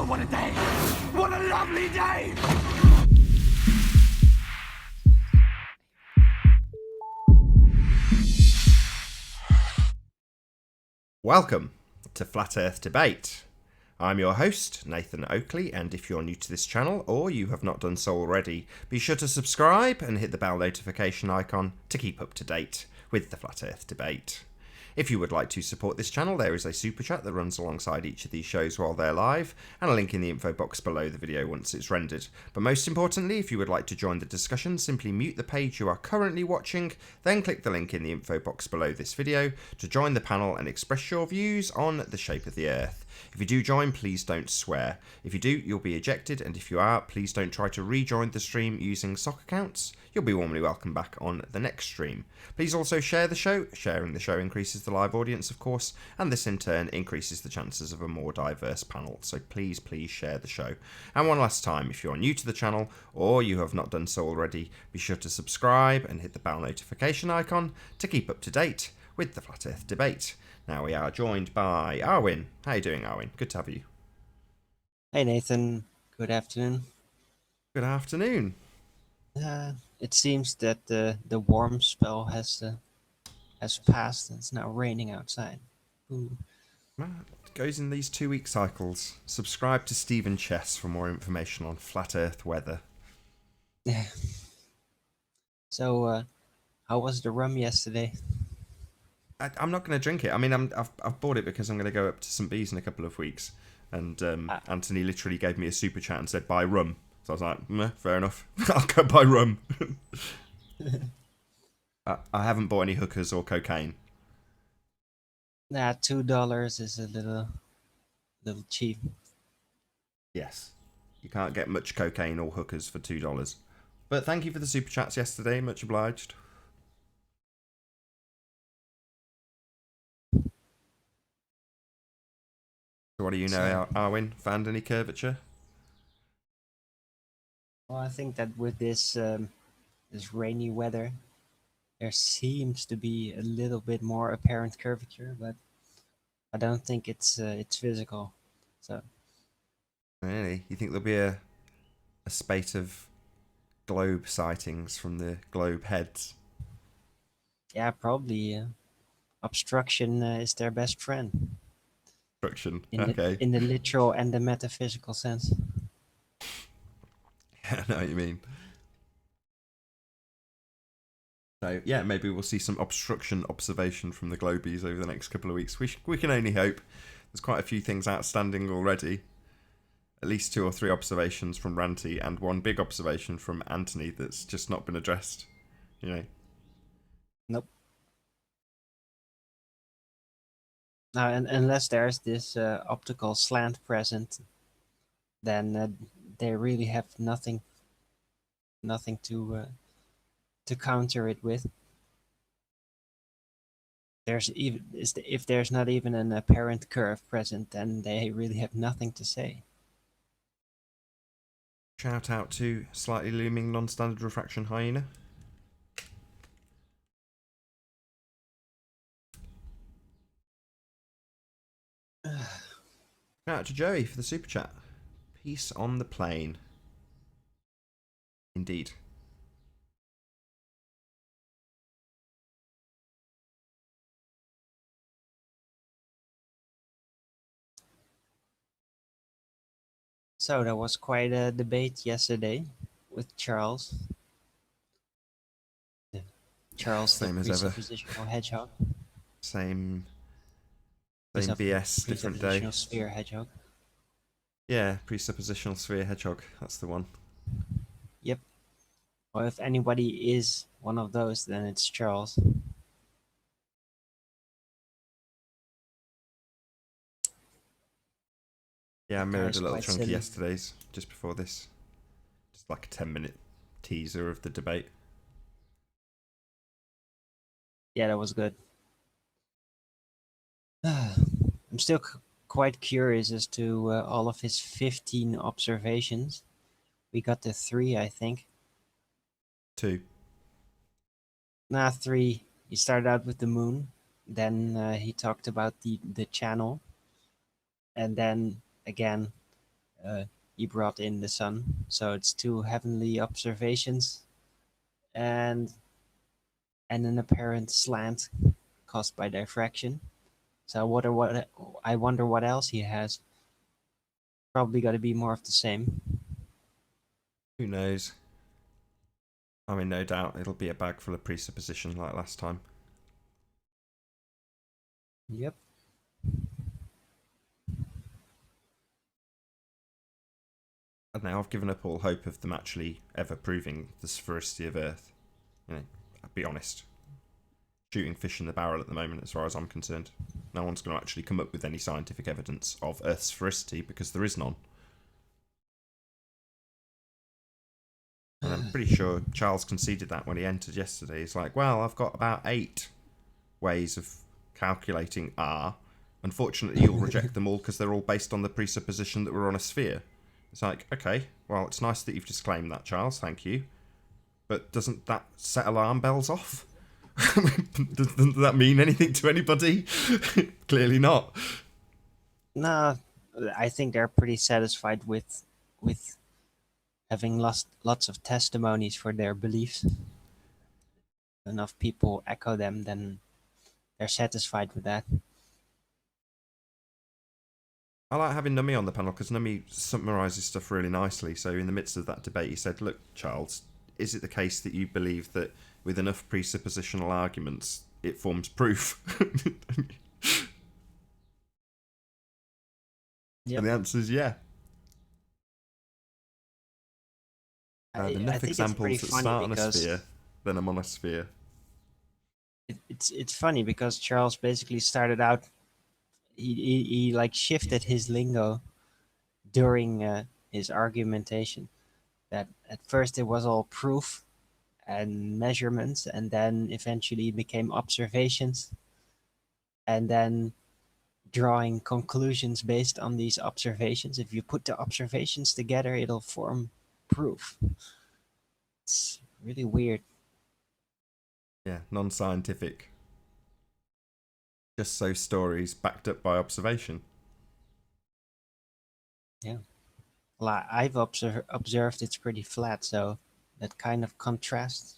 Oh, what a day! What a lovely day! Welcome to Flat Earth Debate. I'm your host, Nathan Oakley, and if you're new to this channel, or you have not done so already, be sure to subscribe and hit the bell notification icon to keep up to date with the Flat Earth Debate. If you would like to support this channel, there is a super chat that runs alongside each of these shows while they're live, and a link in the info box below the video once it's rendered. But most importantly, if you would like to join the discussion, simply mute the page you are currently watching, then click the link in the info box below this video to join the panel and express your views on the shape of the Earth. If you do join, please don't swear. If you do, you'll be ejected, and if you are, please don't try to rejoin the stream using sock accounts. You'll be warmly welcome back on the next stream. Please also share the show. Sharing the show increases the live audience, of course, and this in turn increases the chances of a more diverse panel. So please share the show. And one last time, if you're new to the channel or you have not done so already, be sure to subscribe and hit the bell notification icon to keep up to date with the Flat Earth Debate. Now we are joined by Arwin. How you doing, Arwin? Good to have you. Hey Nathan, good afternoon. Good afternoon. It seems that the warm spell has passed and it's now raining outside. Ooh. Well, it goes in these 2-week cycles. Subscribe to Stephen Chess for more information on flat Earth weather. Yeah. So, how was the rum yesterday? I'm not going to drink it. I mean, I've bought it because I'm going to go up to St. Bees in a couple of weeks, and Anthony literally gave me a super chat and said buy rum. So I was like, fair enough. I'll go buy rum. I haven't bought any hookers or cocaine. Nah, $2 is a little cheap. Yes, you can't get much cocaine or hookers for $2. But thank you for the super chats yesterday. Much obliged. So what do you know, Arwin? Found any curvature? Well, I think that with this this rainy weather, there seems to be a little bit more apparent curvature, but I don't think it's physical. So. Really? You think there'll be a spate of globe sightings from the globe heads? Yeah, probably. Obstruction is their best friend. Obstruction. In Okay. the literal and the metaphysical sense. Yeah, I know what you mean. So yeah, maybe we'll see some obstruction observation from the globies over the next couple of weeks. We can only hope. There's quite a few things outstanding already. At least 2 or 3 observations from Ranty and 1 big observation from Anthony that's just not been addressed. You know. Nope. Now, and unless there's this optical slant present, then they really have nothing to counter it with. If there's not even an apparent curve present, then they really have nothing to say. Shout out to slightly looming non-standard refraction hyena. Shout out to Joey for the super chat. Peace on the plane. Indeed. So there was quite a debate yesterday with Charles. Charles, Same the as ever. presuppositional hedgehog. Same BS, different day. Presuppositional sphere hedgehog. Yeah, presuppositional sphere hedgehog. That's the one. Yep. Well, if anybody is one of those, then it's Charles. Yeah, I mirrored a little Quite chunky silly. yesterday's just before this. Just like a 10-minute teaser of the debate. Yeah, that was good. I'm still quite curious as to all of his 15 observations. We got the 3, I think. 2. Nah, 3. He started out with the moon. Then he talked about the channel. And then, again, he brought in the sun. So it's two heavenly observations and an apparent slant caused by diffraction. So I wonder what else he has. Probably got to be more of the same. Who knows? I mean, no doubt it'll be a bag full of presupposition like last time. Yep. And now I've given up all hope of them actually ever proving the sphericity of Earth. You know, I'll be honest. Shooting fish in the barrel at the moment, as far as I'm concerned. No one's going to actually come up with any scientific evidence of Earth's sphericity because there is none. And I'm pretty sure Charles conceded that when he entered yesterday. He's like, well, I've got about 8 ways of calculating R. Unfortunately, you'll reject them all because they're all based on the presupposition that we're on a sphere. It's like, okay, well, it's nice that you've disclaimed that, Charles, thank you. But doesn't that set alarm bells off? Doesn't that mean anything to anybody? Clearly not. No, I think they're pretty satisfied with having lost lots of testimonies for their beliefs. Enough people echo them, then they're satisfied with that. I like having Nummy on the panel because Nummy summarises stuff really nicely. So in the midst of that debate, he said, look, Charles, is it the case that you believe that with enough presuppositional arguments, it forms proof? Yep. And the answer is yeah. Enough think it's pretty examples that funny start on a because sphere, then a monosphere. it's funny because Charles basically started out. He like shifted his lingo during his argumentation. That at first it was all proof and measurements, and then eventually it became observations, and then drawing conclusions based on these observations. If you put the observations together, it'll form proof. It's really weird. Yeah, non-scientific. Just so stories backed up by observation. Yeah. Well, I've observed it's pretty flat, so that kind of contrasts.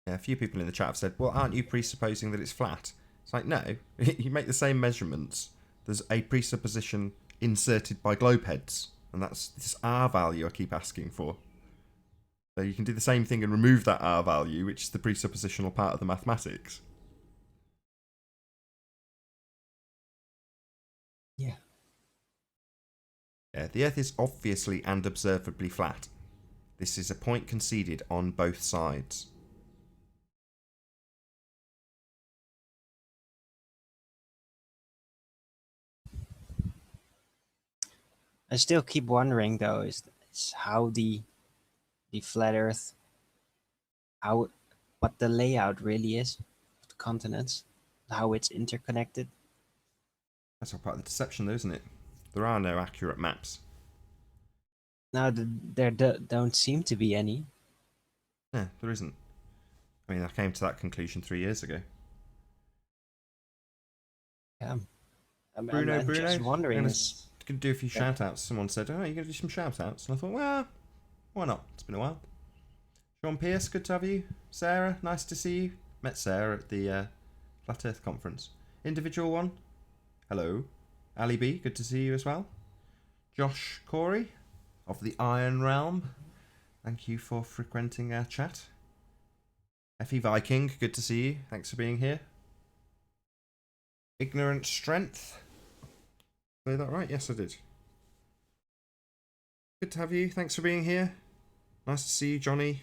Yeah, a few people in the chat have said, well, aren't you presupposing that it's flat? It's like, no, you make the same measurements. There's a presupposition inserted by globe heads, and that's this R value I keep asking for. So you can do the same thing and remove that R value, which is the presuppositional part of the mathematics. Yeah. Yeah, the Earth is obviously and observably flat. This is a point conceded on both sides. I still keep wondering though, is how the flat Earth, how what the layout really is of the continents, how it's interconnected. That's all part of the deception, though, isn't it? There are no accurate maps. Now there don't seem to be any. Yeah, there isn't. I mean, I came to that conclusion 3 years ago. Yeah. Bruno, I'm Bruno, just wondering. I'm going to do a few shout-outs. Someone said, oh, you're going to do some shout-outs? And I thought, well, why not? It's been a while. Sean Pierce, good to have you. Sarah, nice to see you. Met Sarah at the Flat Earth conference. Individual one, hello. Ali B, good to see you as well. Josh Corey of the Iron Realm, thank you for frequenting our chat. Effie Viking, good to see you. Thanks for being here. Ignorant Strength. Say that right? Yes, I did. Good to have you. Thanks for being here. Nice to see you, Johnny.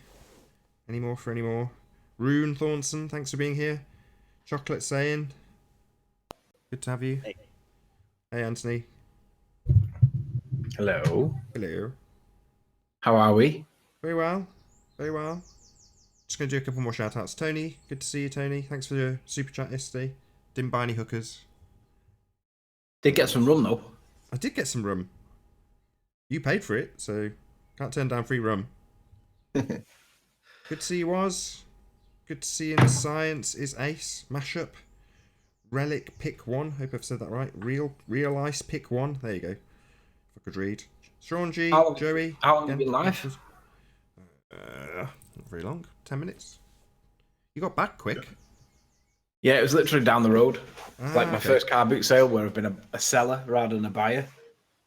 Any more for any more? Rune Thornson, thanks for being here. Chocolate saying, good to have you. Hey, Anthony. Hello. Hello. How are we? Very well. Very well. Just going to do a couple more shout outs. Tony, good to see you, Tony. Thanks for your super chat yesterday. Didn't buy any hookers. Did get some rum though. I did get some rum. You paid for it, so can't turn down free rum. Good to see you, Was. Good to see you in Science is Ace. Mashup. Relic Pick 1. Hope I've said that right. Real Ice Pick 1. There you go. If I could read. Sean G, Joey. How long have again, you been live? Not very long. 10 minutes. You got back quick. Yeah, it was literally down the road. It's like my Okay. first car boot sale where I've been a seller rather than a buyer.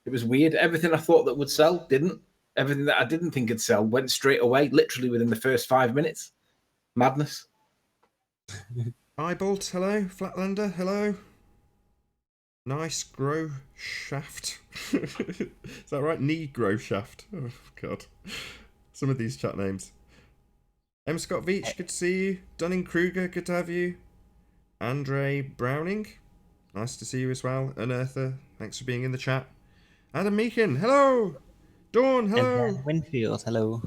It was weird. Everything I thought that would sell didn't. Everything that I didn't think would sell went straight away, literally within the first 5 minutes. Madness. Eyebolt, hello. Flatlander, hello. Nice grow shaft. Is that right? Knee grow shaft. Oh, God. Some of these chat names. M. Scott Veach, good to see you. Dunning Kruger, good to have you. Andre Browning, nice to see you as well. Unearther, thanks for being in the chat. Adam Meekin, hello. Dawn, hello. And Dan Winfield, hello.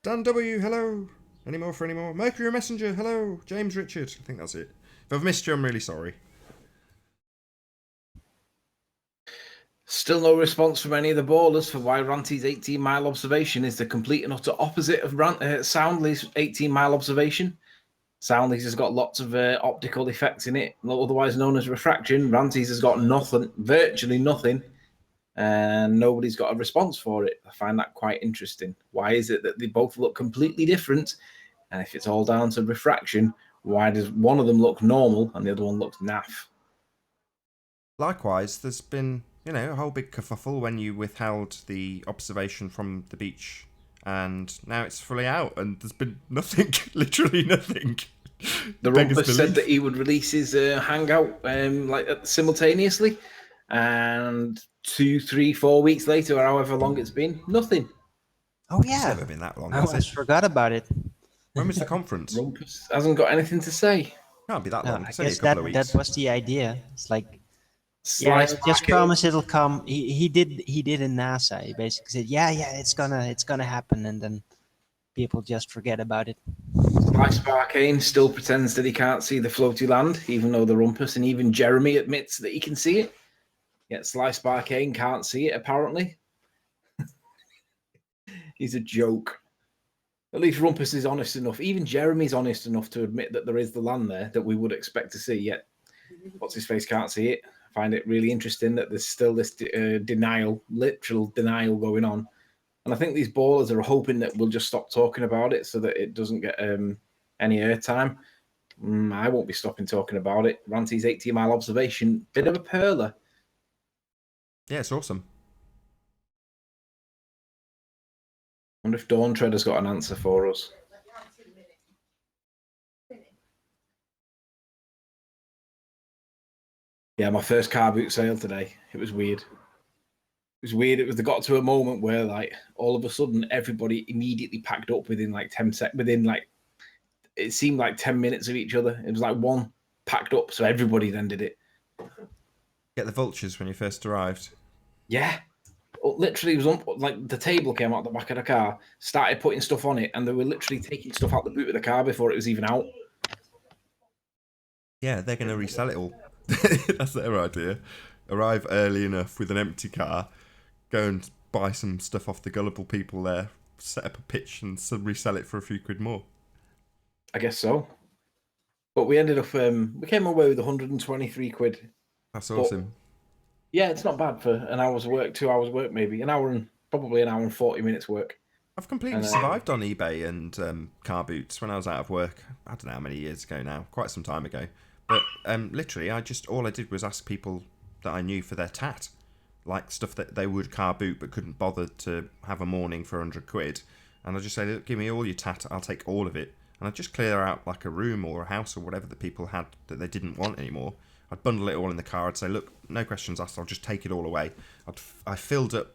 Dan W, hello. Any more for any more? Mercury Messenger, hello. James Richard, I think that's it. If I've missed you, I'm really sorry. Still no response from any of the ballers for why Ranty's 18-mile observation is the complete and utter opposite of Soundly's 18-mile observation. Soundly's has got lots of optical effects in it, otherwise known as refraction. Ranty's has got nothing, virtually nothing, and nobody's got a response for it. I find that quite interesting. Why is it that they both look completely different? And if it's all down to refraction, why does one of them look normal and the other one looks naff? Likewise, there's been, a whole big kerfuffle when you withheld the observation from the beach, and now it's fully out, and there's been nothing, literally nothing. The Rumpus said that he would release his hangout simultaneously, and 2, 3, 4 weeks later, or however long it's been, nothing. Oh It's yeah, never been that long, I has almost it? forgot about it. When was the conference? Rumpus hasn't got anything to say. Can't be that No, long. I It's only a guess couple of that weeks. was the idea. It's like, Slice just market. promise it'll come. He did in NASA. He basically said, yeah, it's gonna happen, and then people just forget about it. Slice Arcane still pretends that he can't see the floaty land, even though the Rumpus and even Jeremy admits that he can see it. Yet Slice Arcane can't see it, apparently. He's a joke. At least Rumpus is honest enough. Even Jeremy's honest enough to admit that there is the land there that we would expect to see. Yet, what's his face can't see it. I find it really interesting that there's still this denial, literal denial going on. And I think these ballers are hoping that we'll just stop talking about it so that it doesn't get any airtime. I won't be stopping talking about it. Ranty's 18-mile observation, bit of a perler. Yeah, it's awesome. I wonder if Dawn Treader's got an answer for us. Yeah, my first car boot sale today. It was weird. They got to a moment where, like, all of a sudden, everybody immediately packed up within like 10 seconds. It seemed like 10 minutes of each other. It was like one packed up, so everybody then did it. Get the vultures when you first arrived. Yeah. Literally, it was like the table came out the back of the car, started putting stuff on it, and they were literally taking stuff out the boot of the car before it was even out. Yeah, they're going to resell it all. That's their idea. Arrive early enough with an empty car, go and buy some stuff off the gullible people there, set up a pitch and resell it for a few quid more. I guess so. But we ended up, we came away with 123 quid. That's awesome. Yeah, it's not bad for an hour's work, 2 hours work, maybe. Probably an hour and 40 minutes work. I've completely survived on eBay and car boots when I was out of work. I don't know how many years ago now, quite some time ago. But literally, all I did was ask people that I knew for their tat, like stuff that they would car boot but couldn't bother to have a morning for 100 quid. And I'd just say, look, give me all your tat, I'll take all of it. And I'd just clear out like a room or a house or whatever that people had that they didn't want anymore. I'd bundle it all in the car. I'd say, look, no questions asked, I'll just take it all away. I filled up,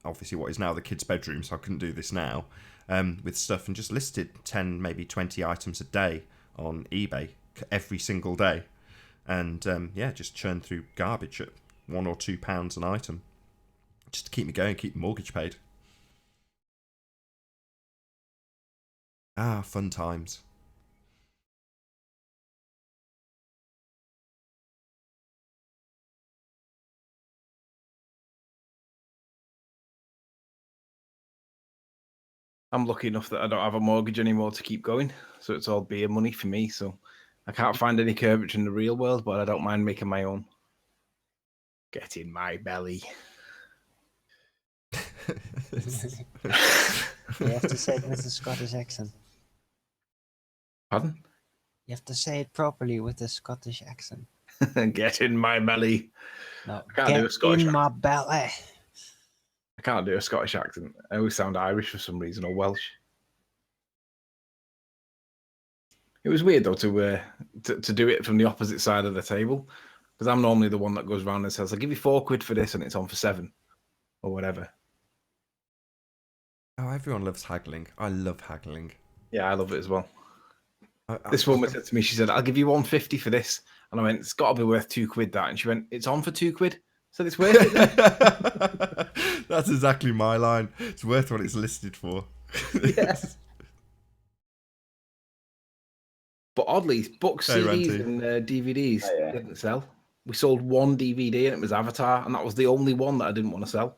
obviously, what is now the kids' bedroom, so I couldn't do this now, with stuff and just listed 10, maybe 20 items a day on eBay every single day. And, just churn through garbage at £1 or £2 an item. Just to keep me going, keep the mortgage paid. Ah, fun times. I'm lucky enough that I don't have a mortgage anymore to keep going, so it's all beer money for me. So I can't find any curvature in the real world, but I don't mind making my own. Get in my belly. You have to say it with a Scottish accent. Pardon? You have to say it properly with a Scottish accent. Get in my belly. No, I can't do a get Scottish in my accent. belly. I can't do a Scottish accent. I always sound Irish for some reason, or Welsh. It was weird though to do it from the opposite side of the table, because I'm normally the one that goes around and says, "I'll give you £4 for this," and it's on for 7 or whatever. Oh, everyone loves haggling. I love haggling. Yeah, I love it as well. This woman said to me, she said, "I'll give you 150 for this," and I went, "It's got to be worth £2 that," and she went, "It's on for £2." So it's worth it then. That's exactly my line. It's worth what it's listed for. Yes. But oddly, books, Hey, CDs, Ranty. and DVDs didn't sell. We sold one DVD and it was Avatar, and that was the only one that I didn't want to sell.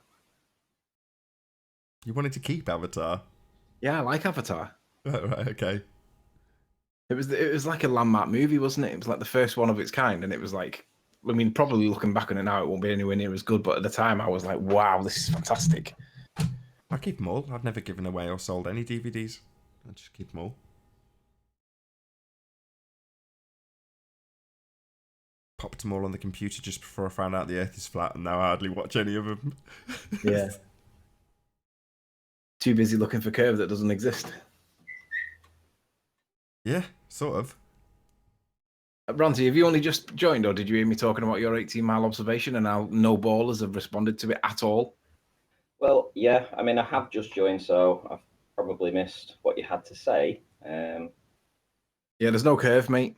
You wanted to keep Avatar? Yeah, I like Avatar. Right, okay. It was like a landmark movie, wasn't it? It was like the first one of its kind, and it was like, I mean, probably looking back on it now, it won't be anywhere near as good, but at the time I was like, wow, this is fantastic. I keep them all. I've never given away or sold any DVDs. I just keep them all. Popped them all on the computer just before I found out the Earth is flat, and now I hardly watch any of them. Yeah. Too busy looking for curve that doesn't exist. Yeah, sort of. Ranty, have you only just joined, or did you hear me talking about your 18-mile observation and how no ballers have responded to it at all? Well, yeah, I mean, I have just joined, so I've probably missed what you had to say. Yeah, there's no curve, mate.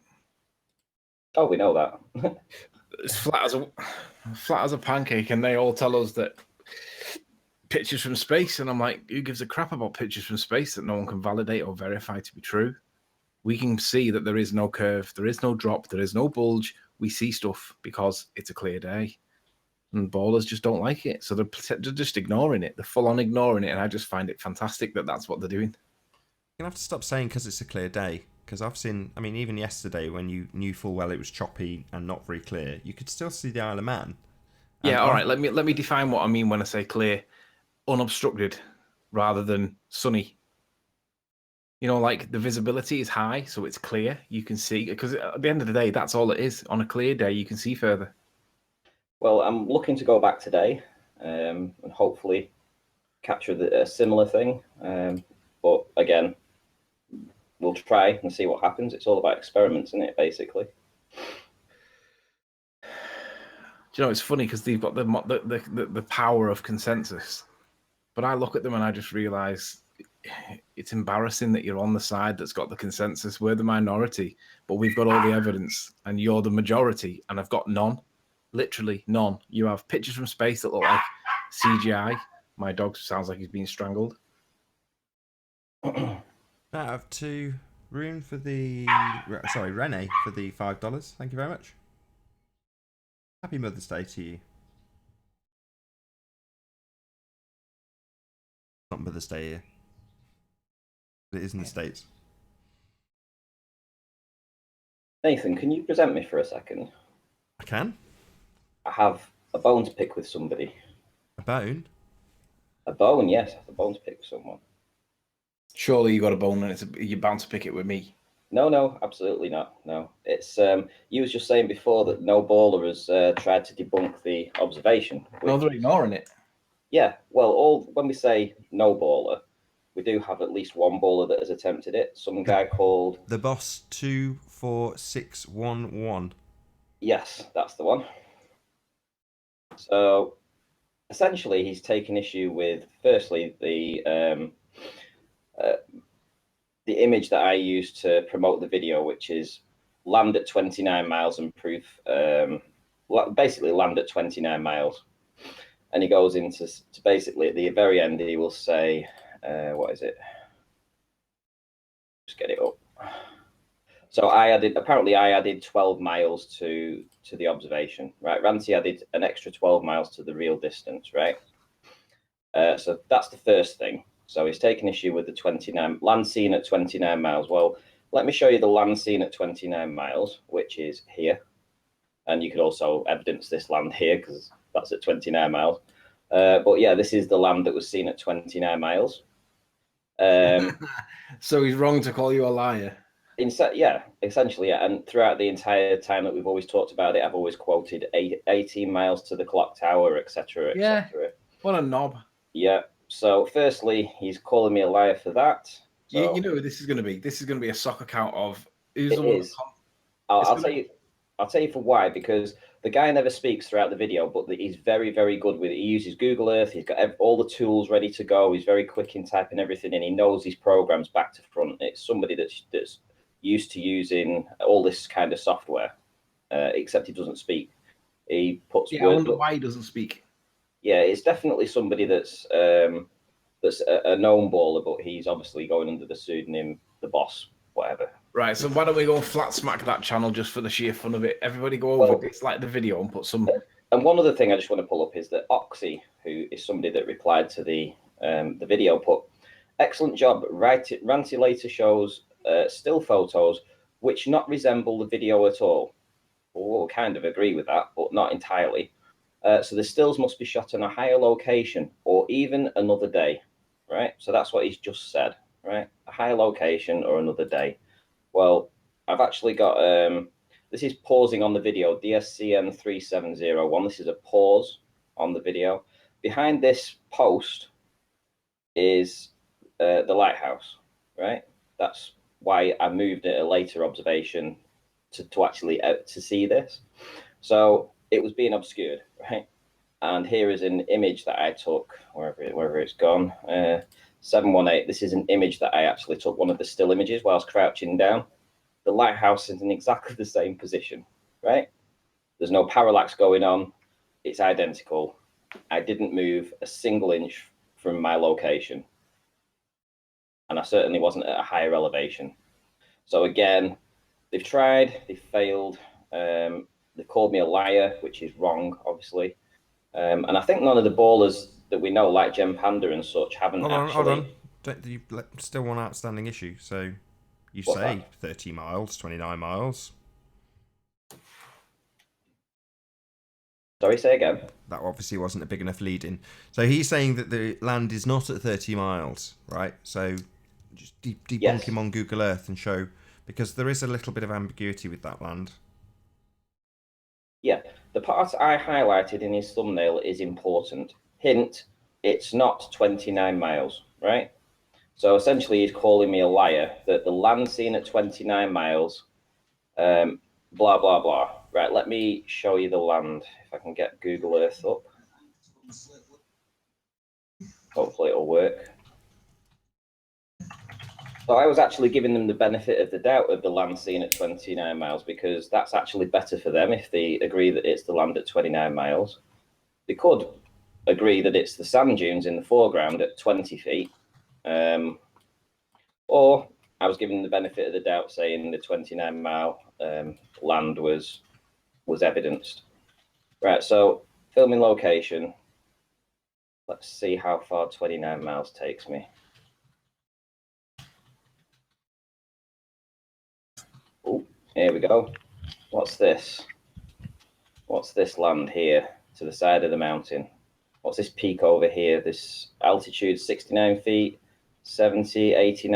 Oh, we know that. It's flat as a pancake, and they all tell us that pictures from space, and I'm like, who gives a crap about pictures from space that no one can validate or verify to be true? We can see that there is no curve, there is no drop, there is no bulge. We see stuff because it's a clear day. And ballers just don't like it. So they're just ignoring it. They're full on ignoring it. And I just find it fantastic that that's what they're doing. You're going to have to stop saying because it's a clear day. Because I've seen, I mean, even yesterday when you knew full well it was choppy and not very clear, you could still see the Isle of Man. Yeah, all right. Let me define what I mean when I say clear. Unobstructed rather than sunny. You know, like the visibility is high, so it's clear. You can see, because at the end of the day, that's all it is. On a clear day, you can see further. Well, I'm looking to go back today and hopefully capture a similar thing. But again, we'll try and see what happens. It's all about experiments, isn't it, basically? Do you know, it's funny because they've got the power of consensus. But I look at them and I just realise it's embarrassing that you're on the side that's got the consensus. We're the minority, but we've got all the evidence, and you're the majority, and I've got none. Literally none. You have pictures from space that look like CGI. My dog sounds like he's being strangled. Out of 2, Rune for the... Sorry, Rene for the $5. Thank you very much. Happy Mother's Day to you. Not Mother's Day here. But it is in the States. Nathan, can you present me for a second? I can. I have a bone to pick with somebody. A bone? A bone, yes. I have a bone to pick with someone. Surely you got a bone and you're bound to pick it with me. No, absolutely not. No, it's you was just saying before that no baller has tried to debunk the observation. No, they're ignoring it. Yeah, well, when we say no baller, we do have at least one baller that has attempted it. Some guy called The Boss 24611. Yes, that's the one. So essentially, he's taken issue with firstly the image that I used to promote the video, which is land at 29 miles and proof, basically land at 29 miles. And he goes into basically at the very end, he will say, what is it? Just get it up. So I added 12 miles to the observation, right? Ranty added an extra 12 miles to the real distance, right? So that's the first thing. So he's taken issue with the 29 land seen at 29 miles. Well, let me show you the land seen at 29 miles, which is here. And you could also evidence this land here because that's at 29 miles. But yeah, this is the land that was seen at 29 miles. So he's wrong to call you a liar. Yeah, essentially, yeah. And throughout the entire time that we've always talked about it, I've always quoted 18 miles to the clock tower, etc., Yeah. etc. What a knob. Yeah. So, firstly, he's calling me a liar for that. So You know, this is going to be a soccer count of who's it the one. is. I'll tell you. I'll tell you for why, because the guy never speaks throughout the video, but he's very, very good with it. He uses Google Earth. He's got all the tools ready to go. He's very quick in typing everything in. He knows his programs back to front. It's somebody that's used to using all this kind of software, except he doesn't speak. He puts I wonder why he doesn't speak. Yeah, it's definitely somebody that's a known baller, but he's obviously going under the pseudonym The Boss, whatever. Right, so why don't we go flat smack that channel just for the sheer fun of it? Everybody go over, dislike the video and put some... And one other thing I just want to pull up is that Oxy, who is somebody that replied to the video, put, excellent job. Ranty later shows still photos which not resemble the video at all. We'll kind of agree with that, but not entirely. So the stills must be shot on a higher location or even another day, right? So that's what he's just said, right? A higher location or another day. Well, I've actually got, this is pausing on the video, DSCN3701. This is a pause on the video. Behind this post is the lighthouse, right? That's why I moved at a later observation to actually to see this. So it was being obscured, right? And here is an image that I took, wherever it's gone. 718, this is an image that I actually took, one of the still images whilst crouching down. The lighthouse is in exactly the same position, right? There's no parallax going on. It's identical. I didn't move a single inch from my location. And I certainly wasn't at a higher elevation. So again, they've tried, they've failed. They called me a liar, which is wrong, obviously. And I think none of the ballers that we know, like Gem Panda and such, haven't Hold on. You still one outstanding issue. So you What's say that? 30 miles, 29 miles. Sorry, say again. That obviously wasn't a big enough lead in. So he's saying that the land is not at 30 miles, right? So just debunk him on Google Earth and show, because there is a little bit of ambiguity with that land. Yeah, the part I highlighted in his thumbnail is important. Hint, it's not 29 miles, right? So essentially he's calling me a liar that the land seen at 29 miles, blah, blah, blah. Right, let me show you the land, if I can get Google Earth up. Hopefully it'll work. So I was actually giving them the benefit of the doubt of the land seen at 29 miles, because that's actually better for them if they agree that it's the land at 29 miles. They could agree that it's the sand dunes in the foreground at 20 feet. Or I was giving them the benefit of the doubt, saying the 29-mile land was evidenced. Right, so filming location. Let's see how far 29 miles takes me. Oh, here we go. What's this? What's this land here to the side of the mountain? What's this peak over here? This altitude, 69 feet, 70, 80,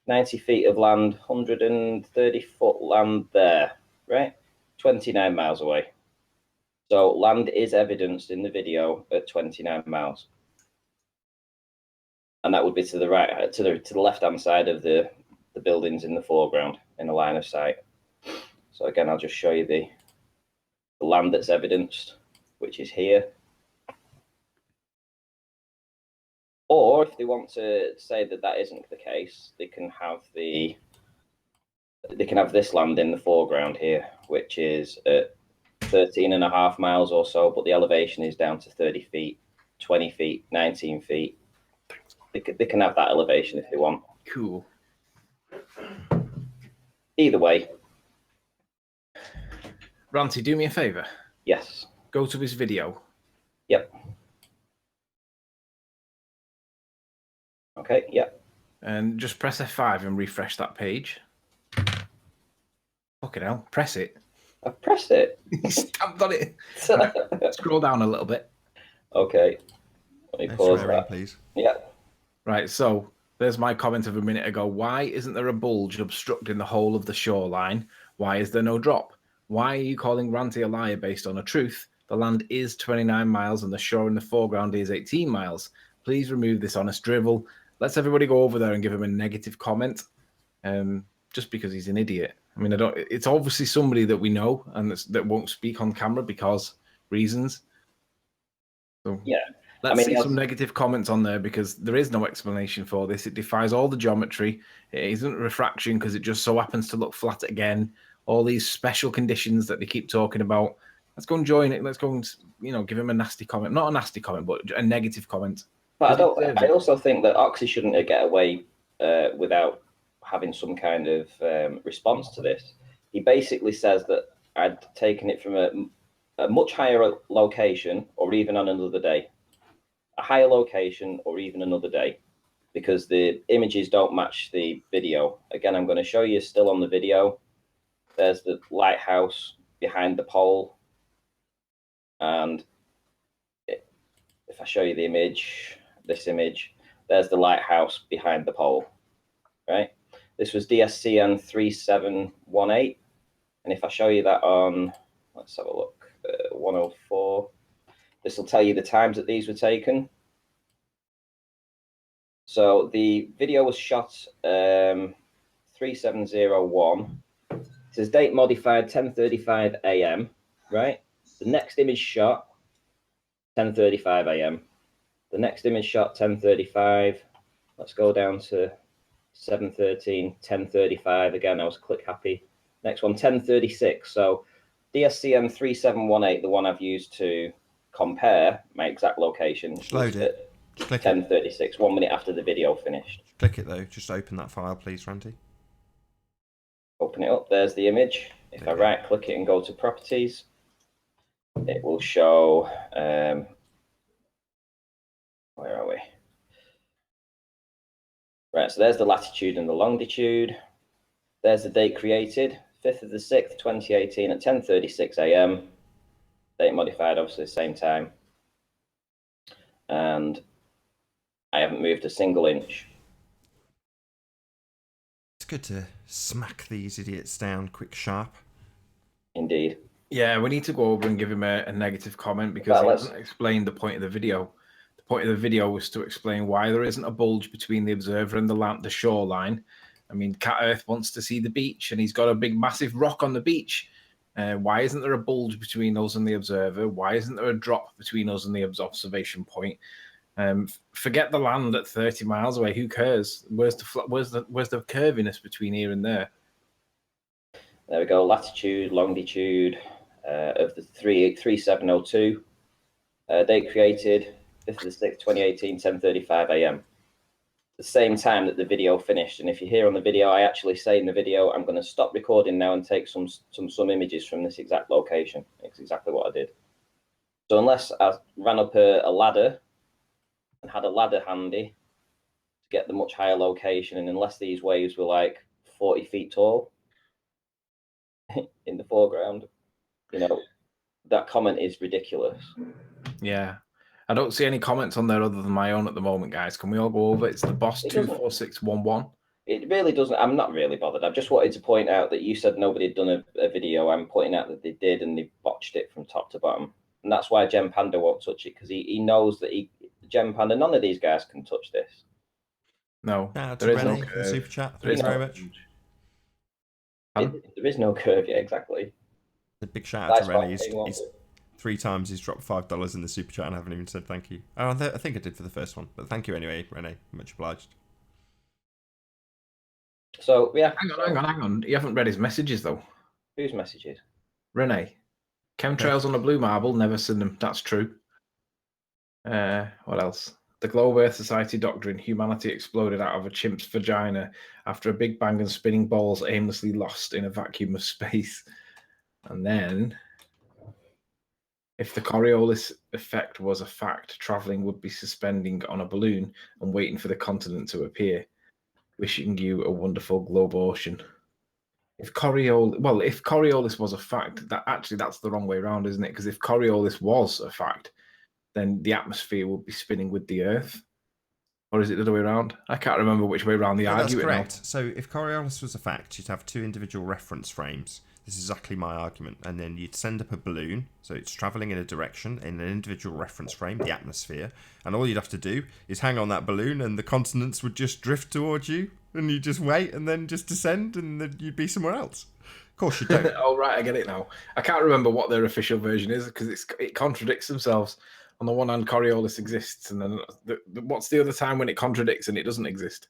90 feet of land, 130-foot land there, right? 29 miles away. So land is evidenced in the video at 29 miles. And that would be to the right, to the left-hand side of the buildings in the foreground in a line of sight. So again, I'll just show you the land that's evidenced, which is here. Or if they want to say that that isn't the case, they can have this land in the foreground here, which is at 13.5 miles or so, but the elevation is down to 30 feet, 20 feet, 19 feet. They can have that elevation if they want. Cool. Either way. Ranty, do me a favor. Yes. Go to his video. Yep. Okay, yep. and just press F5 and refresh that page. Fucking hell, press it. I pressed it. You stamped on it. Right, scroll down a little bit. Okay. Let me No pause swearing, that. please. Yeah. Right, so there's my comment of a minute ago. Why isn't there a bulge obstructing the whole of the shoreline? Why is there no drop? Why are you calling Ranty a liar based on a truth? The land is 29 miles and the shore in the foreground is 18 miles. Please remove this honest drivel. Let's everybody go over there and give him a negative comment. Just because he's an idiot. I mean, it's obviously somebody that we know and that won't speak on camera because reasons. So Yeah. let's see some negative comments on there because there is no explanation for this. It defies all the geometry. It isn't refraction because it just so happens to look flat again. All these special conditions that they keep talking about. Let's go and join it. Let's go and give him a nasty comment. Not a nasty comment, but a negative comment. But I also think that Oxy shouldn't get away without having some kind of response to this. He basically says that I'd taken it from a much higher location or even on another day. A higher location or even another day, because the images don't match the video. Again, I'm going to show you still on the video. There's the lighthouse behind the pole. And if I show you the image, this image, there's the lighthouse behind the pole, right? This was DSCN 3718. And if I show you that on, let's have a look, 104, this will tell you the times that these were taken. So the video was shot 3701. It says date modified 10:35 a.m. Right? The next image shot 10:35 a.m. The next image shot 10:35. Let's go down to 7:13, 10:35 again. I was click happy. Next one 10:36. So DSCM 3718, the one I've used to compare my exact location. Just load it. Just click 10:36, 1 minute after the video finished. Click it though. Just open that file, please, Randy. Open it up. There's the image. If I right click it and go to properties, it will show. Where are we? Right. So there's the latitude and the longitude. There's the date created, 5th of the 6th, 2018 at 10:36 a.m. Date modified, obviously the same time. And I haven't moved a single inch. It's good to smack these idiots down quick, sharp. Indeed. Yeah, we need to go over and give him a negative comment because he hasn't explained the point of the video. The point of the video was to explain why there isn't a bulge between the observer and the shoreline. I mean, Cat Earth wants to see the beach, and he's got a big, massive rock on the beach. Why isn't there a bulge between us and the observer? Why isn't there a drop between us and the observation point? Forget the land at 30 miles away. Who cares? Where's the curviness between here and there? There we go. Latitude, longitude of the 3702. Date created 5th of the 6th, 2018, 10:35 a.m. The same time that the video finished. And if you hear on the video, I actually say in the video, I'm going to stop recording now and take some images from this exact location. It's exactly what I did. So unless I ran up a ladder and had a ladder handy to get the much higher location, and unless these waves were like 40 feet tall in the foreground, that comment is ridiculous. Yeah. I don't see any comments on there other than my own at the moment, guys. Can we all go over? It's the boss 24611. It really doesn't. I'm not really bothered. I just wanted to point out that you said nobody had done a video. I'm pointing out that they did, and they botched it from top to bottom. And that's why Gem Panda won't touch it, because he knows that Gem Panda, none of these guys can touch this. No, there is no curve. Super chat. Thanks very much. There is no curve yet, exactly. A big shout out to Rennie. He's 3 times he's dropped $5 in the super chat and I haven't even said thank you. Oh, I think I did for the first one, but thank you anyway, Renee. Much obliged. So yeah, hang on. You haven't read his messages though. Whose messages? Renee. Chemtrails on a blue marble. Never seen them. That's true. What else? The Globe Earth Society doctrine. Humanity exploded out of a chimp's vagina after a big bang and spinning balls aimlessly lost in a vacuum of space. And then, if the Coriolis effect was a fact, traveling would be suspending on a balloon and waiting for the continent to appear. Wishing you a wonderful globe ocean. If Coriolis was a fact, that's the wrong way around, isn't it? Because if Coriolis was a fact, then the atmosphere would be spinning with the Earth. Or is it the other way around? I can't remember which way around they No, that's argue it now. correct. So if Coriolis was a fact, you'd have 2 individual reference frames. This is exactly my argument. And then you'd send up a balloon, so it's travelling in a direction in an individual reference frame, the atmosphere. And all you'd have to do is hang on that balloon and the continents would just drift towards you. And you just wait and then just descend and then you'd be somewhere else. Of course you don't. Oh, right, I get it now. I can't remember what their official version is because it contradicts themselves. On the one hand, Coriolis exists, and then what's the other time when it contradicts and it doesn't exist?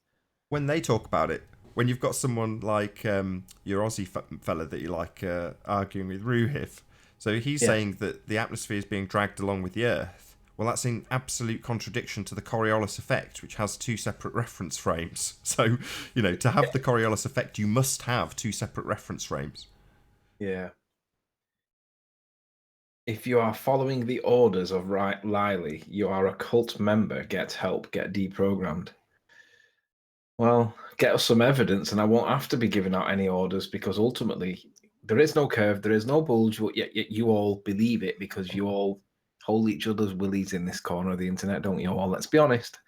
When they talk about it, when you've got someone like your Aussie fella that you like arguing with, Ruhif, so he's saying that the atmosphere is being dragged along with the Earth. Well, that's in absolute contradiction to the Coriolis effect, which has 2 separate reference frames. So, to have the Coriolis effect, you must have 2 separate reference frames. Yeah. If you are following the orders of Lily, you are a cult member. Get help. Get deprogrammed. Well, get us some evidence, and I won't have to be giving out any orders because ultimately there is no curve, there is no bulge, yet you all believe it because you all hold each other's willies in this corner of the internet, don't you all? Let's be honest.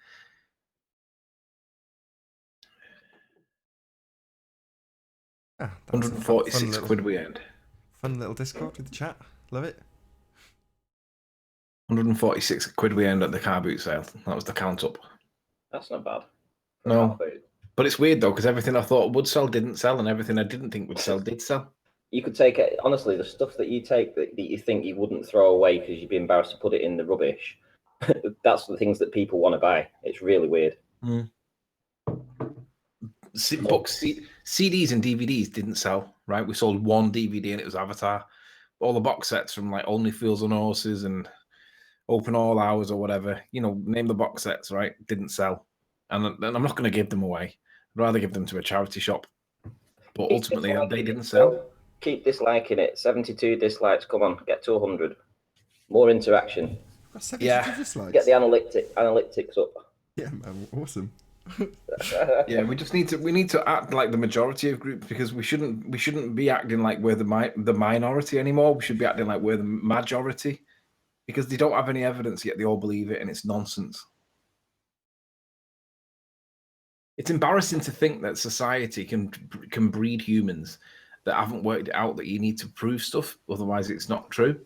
Ah, 146 quid we earned. Fun little Discord with the chat. Love it. 146 quid we earned at the car boot sale. That was the count up. That's not bad. No. But it's weird though, because everything I thought would sell didn't sell, and everything I didn't think would sell did sell. You could take it, honestly, the stuff that you take that you think you wouldn't throw away because you'd be embarrassed to put it in the rubbish. That's the things that people want to buy. It's really weird. Books, CDs and DVDs didn't sell, right? We sold 1 DVD and it was Avatar. All the box sets from like Only Fools and Horses and Open All Hours or whatever, name the box sets, right? Didn't sell. And I'm not going to give them away. I'd rather give them to a charity shop. But ultimately, they didn't sell. Keep disliking it. 72 dislikes. Come on, get to 100. More interaction. 72 dislikes. Get the analytics up. Yeah, man, awesome. Yeah, we need to act like the majority of groups because we shouldn't be acting like we're the minority anymore. We should be acting like we're the majority because they don't have any evidence yet. They all believe it, and it's nonsense. It's embarrassing to think that society can breed humans that haven't worked it out that you need to prove stuff, otherwise it's not true.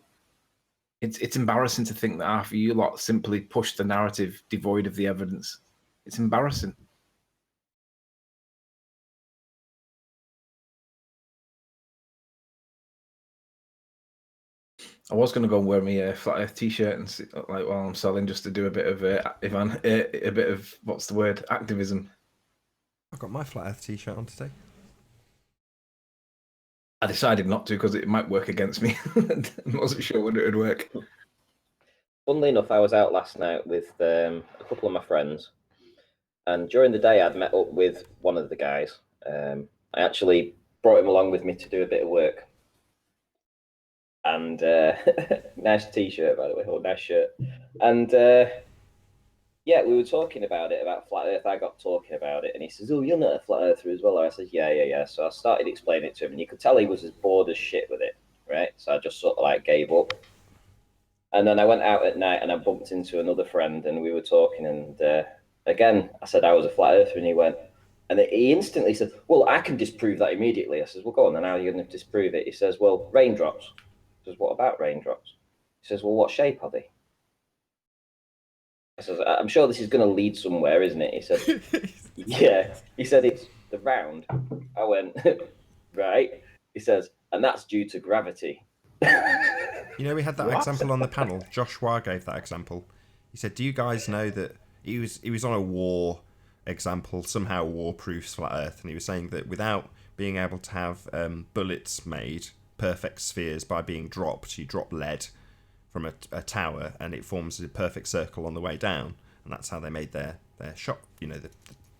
It's embarrassing to think that half of you lot simply push the narrative devoid of the evidence. It's embarrassing. I was going to go and wear my Flat Earth T-shirt and see, like while I'm selling, just to do a bit of what's the word, activism. I've got my Flat Earth T-shirt on today. I decided not to because it might work against me. I wasn't sure whether it would work. Funnily enough, I was out last night with a couple of my friends, and during the day I'd met up with one of the guys. I actually brought him along with me to do a bit of work. And nice T-shirt, by the way, or nice shirt. And yeah, we were talking about it, about Flat Earth. I got talking about it, and he says, "Oh, you're not a Flat Earther as well?" I said, yeah. So I started explaining it to him, and you could tell he was as bored as shit with it, right? So I just sort of like gave up. And then I went out at night, and I bumped into another friend, and we were talking, and again, I said I was a Flat Earther, and he went, and he instantly said, "Well, I can disprove that immediately." I said, "Well, go on, then how are you going to disprove it?" He says, "Well, raindrops." I says, "What about raindrops?" He says, "Well, what shape are they?" I says, "I'm sure this is going to lead somewhere, isn't it?" He said, "Yeah." He said, "It's the round." I went, "Right." He says, "And that's due to gravity." We had that example on the panel. Josh War gave that example. He said, "Do you guys know that he was on a war example, somehow war proofs Flat Earth, and he was saying that without being able to have bullets made, perfect spheres by being dropped, you drop lead from a tower and it forms a perfect circle on the way down, and that's how they made their shot, the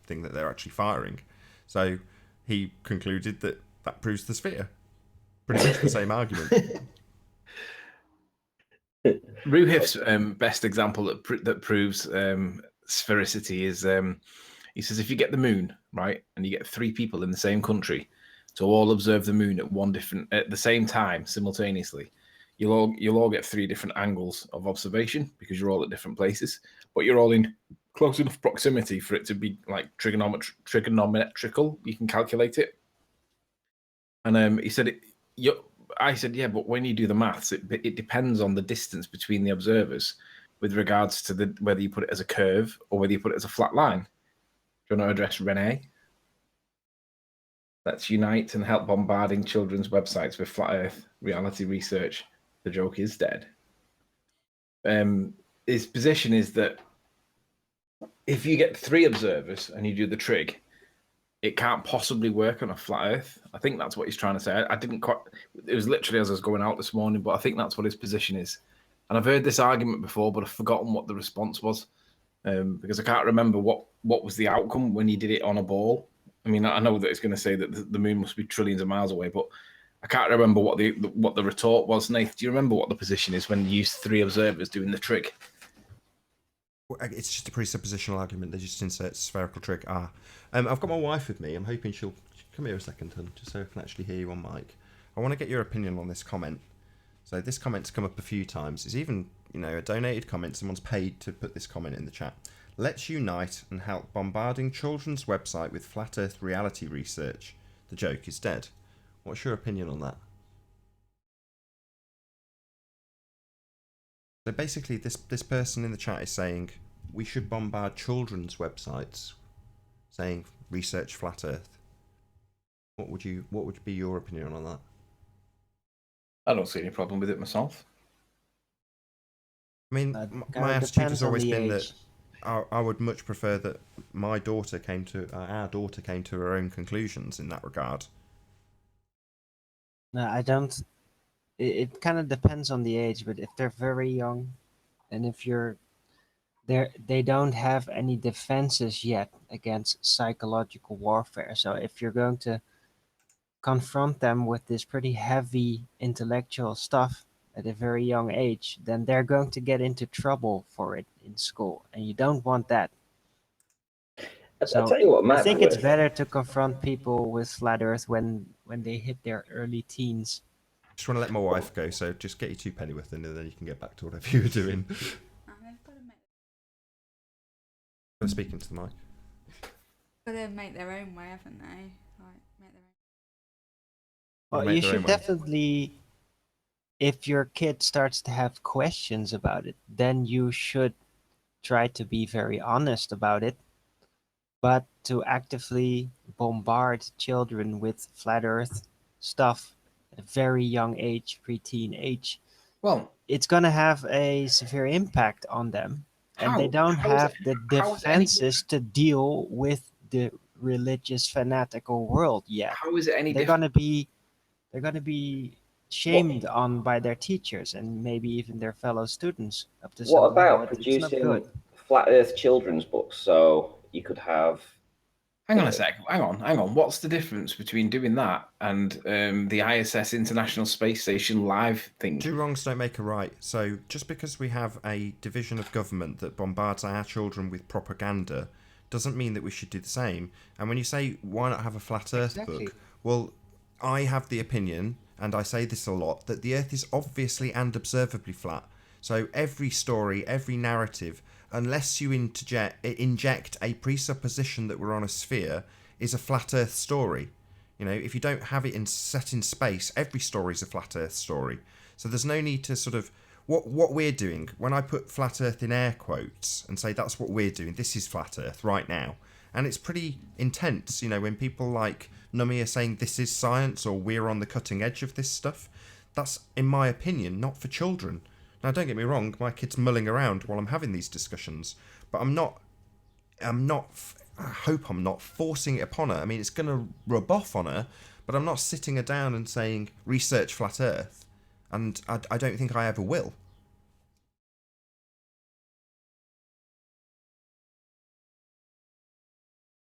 thing that they're actually firing." So he concluded that proves the sphere. Pretty much the same argument. Ruhif's best example that proves sphericity is He says if you get the moon, right, and you get 3 people in the same country to all observe the moon at the same time simultaneously, you'll all get 3 different angles of observation because you're all at different places, but you're all in close enough proximity for it to be like trigonometrical. You can calculate it. And he said, I said, yeah, but when you do the maths, it depends on the distance between the observers with regards to whether you put it as a curve or whether you put it as a flat line. Do you want to address Renee? Let's unite and help bombarding children's websites with flat Earth reality research. The joke is dead. His position is that if you get 3 observers and you do the trig, it can't possibly work on a flat Earth. I think that's what he's trying to say. I didn't quite. It was literally as I was going out this morning, but I think that's what his position is. And I've heard this argument before, but I've forgotten what the response was because I can't remember what was the outcome when you did it on a ball. I mean, I know that it's going to say that the moon must be trillions of miles away, but I can't remember what the retort was. Nath, do you remember what the position is when you use 3 observers doing the trig? It's just a presuppositional argument. They just insert spherical trig. I've got my wife with me. I'm hoping she'll come here a second, hun, just so I can actually hear you on mic. I want to get your opinion on this comment. So this comment's come up a few times. It's even, a donated comment. Someone's paid to put this comment in the chat. Let's unite and help bombarding children's website with flat Earth reality research. The joke is dead. What's your opinion on that? So basically, this person in the chat is saying we should bombard children's websites, saying research flat Earth. What would be your opinion on that? I don't see any problem with it myself. I mean, my attitude has always been that I would much prefer that our daughter came to her own conclusions in that regard. No, I don't. It kind of depends on the age, but if they're very young, and if they don't have any defenses yet against psychological warfare. So if you're going to confront them with this pretty heavy intellectual stuff at a very young age, then they're going to get into trouble for it in school, and you don't want that. I'll tell you what, Matt, I think it's better to confront people with flat Earth when they hit their early teens. Just want to let my wife go, so just get your 2 pennyworth in, and then you can get back to whatever you were doing. I'm speaking to the mic. Got to make their own way, haven't they? Like, make their Well, own. you should definitely, if your kid starts to have questions about it, then you should try to be very honest about it. But to actively bombard children with flat Earth stuff at a very young age, preteen age, well, it's going to have a severe impact on them. And they don't have the defenses to deal with the religious fanatical world yet. How is it any They're different? They're gonna be shamed on by their teachers and maybe even their fellow students up to What some level. about It's not producing good. flat Earth children's books so you could have? Hang on a sec. Hang on. What's the difference between doing that and the ISS International Space Station live thing? 2 wrongs don't make a right. So just because we have a division of government that bombards our children with propaganda doesn't mean that we should do the same. And when you say, why not have a flat Earth book? Well, I have the opinion, and I say this a lot, that the Earth is obviously and observably flat. So every story, every narrative, unless you inject a presupposition that we're on a sphere, is a flat Earth story. If you don't have it set in space, every story is a flat Earth story. So there's no need to sort of what we're doing. When I put flat Earth in air quotes and say that's what we're doing, this is flat Earth right now, and it's pretty intense. When people like Nummy are saying this is science or we're on the cutting edge of this stuff, that's, in my opinion, not for children. Now, don't get me wrong, my kid's mulling around while I'm having these discussions, but I hope I'm not forcing it upon her. I mean, it's going to rub off on her, but I'm not sitting her down and saying, research flat Earth. And I don't think I ever will.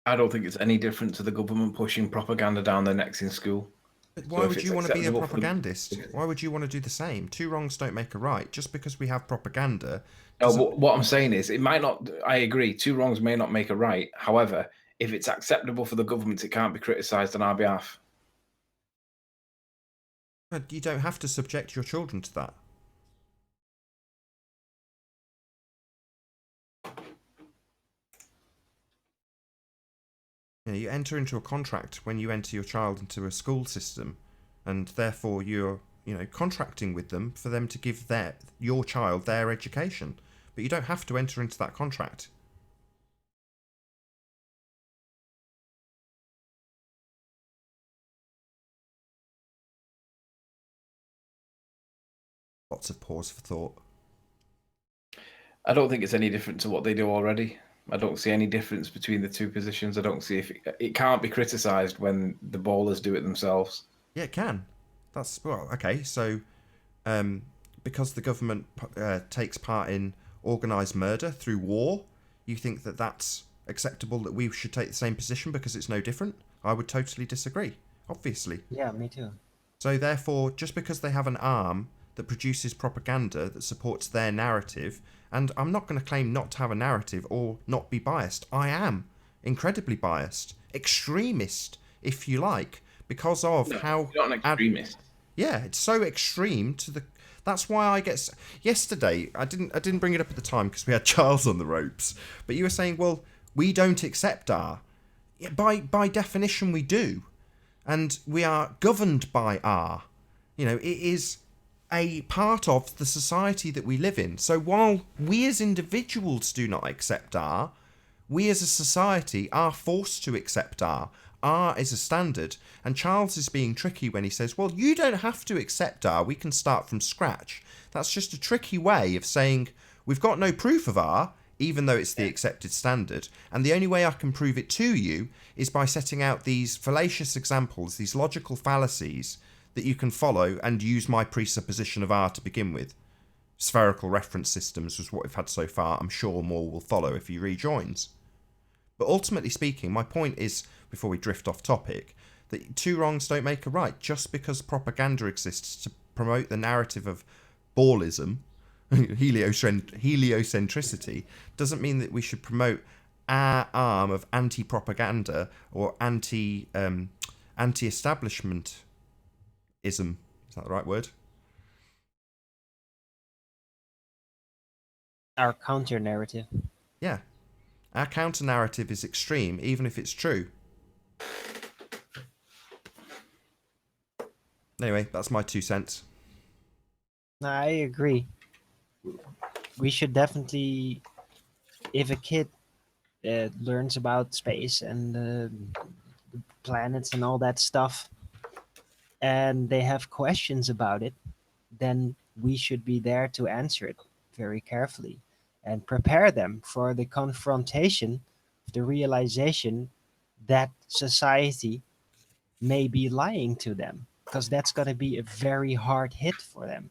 I don't think it's any different to the government pushing propaganda down their necks in school. But So why if would it's you want to be a acceptable for them- propagandist? Why would you want to do the same? Two wrongs don't make a right. Just because we have propaganda No, doesn't... but what I'm saying is, it might not. I agree. Two wrongs may not make a right. However, if it's acceptable for the government, it can't be criticised on our behalf. But you don't have to subject your children to that. You know, you enter into a contract when you enter your child into a school system, and therefore you're, you know, contracting with them for them to give your child their education. But you don't have to enter into that contract. Lots of pause for thought. I don't think it's any different to what they do already. I don't see any difference between the two positions. I don't see if it can't be criticised when the ballers do it themselves. Yeah, it can. That's, well, okay, so because the government takes part in organised murder through war, you think that that's acceptable, that we should take the same position because it's no different? I would totally disagree, obviously. Yeah, me too. So therefore, just because they have an arm that produces propaganda that supports their narrative, and I'm not going to claim not to have a narrative or not be biased. I am incredibly biased, extremist, if you like, because of how... You're not an extremist. Yeah, it's so extreme to the... That's why I get... Yesterday, I didn't bring it up at the time because we had Charles on the ropes, but you were saying, well, we don't accept R. Yeah, by definition, we do. And we are governed by R. You know, it is a part of the society that we live in. So while we as individuals do not accept R, we as a society are forced to accept R. R is a standard. And Charles is being tricky when he says, well, you don't have to accept R, we can start from scratch. That's just a tricky way of saying, we've got no proof of R, even though it's the accepted standard. And the only way I can prove it to you is by setting out these fallacious examples, these logical fallacies that you can follow and use my presupposition of R to begin with. Spherical reference systems was what we've had so far. I'm sure more will follow if he rejoins. But ultimately speaking, my point is, before we drift off topic, that two wrongs don't make a right. Just because propaganda exists to promote the narrative of ballism, heliocentricity, doesn't mean that we should promote our arm of anti-propaganda or anti-establishmentism. Is that the right word? Our counter narrative. Yeah. Our counter narrative is extreme, even if it's true. Anyway, that's my 2 cents. I agree. We should definitely, if a kid learns about space and the planets and all that stuff, and they have questions about it, then we should be there to answer it very carefully and prepare them for the confrontation, the realization that society may be lying to them, because that's going to be a very hard hit for them.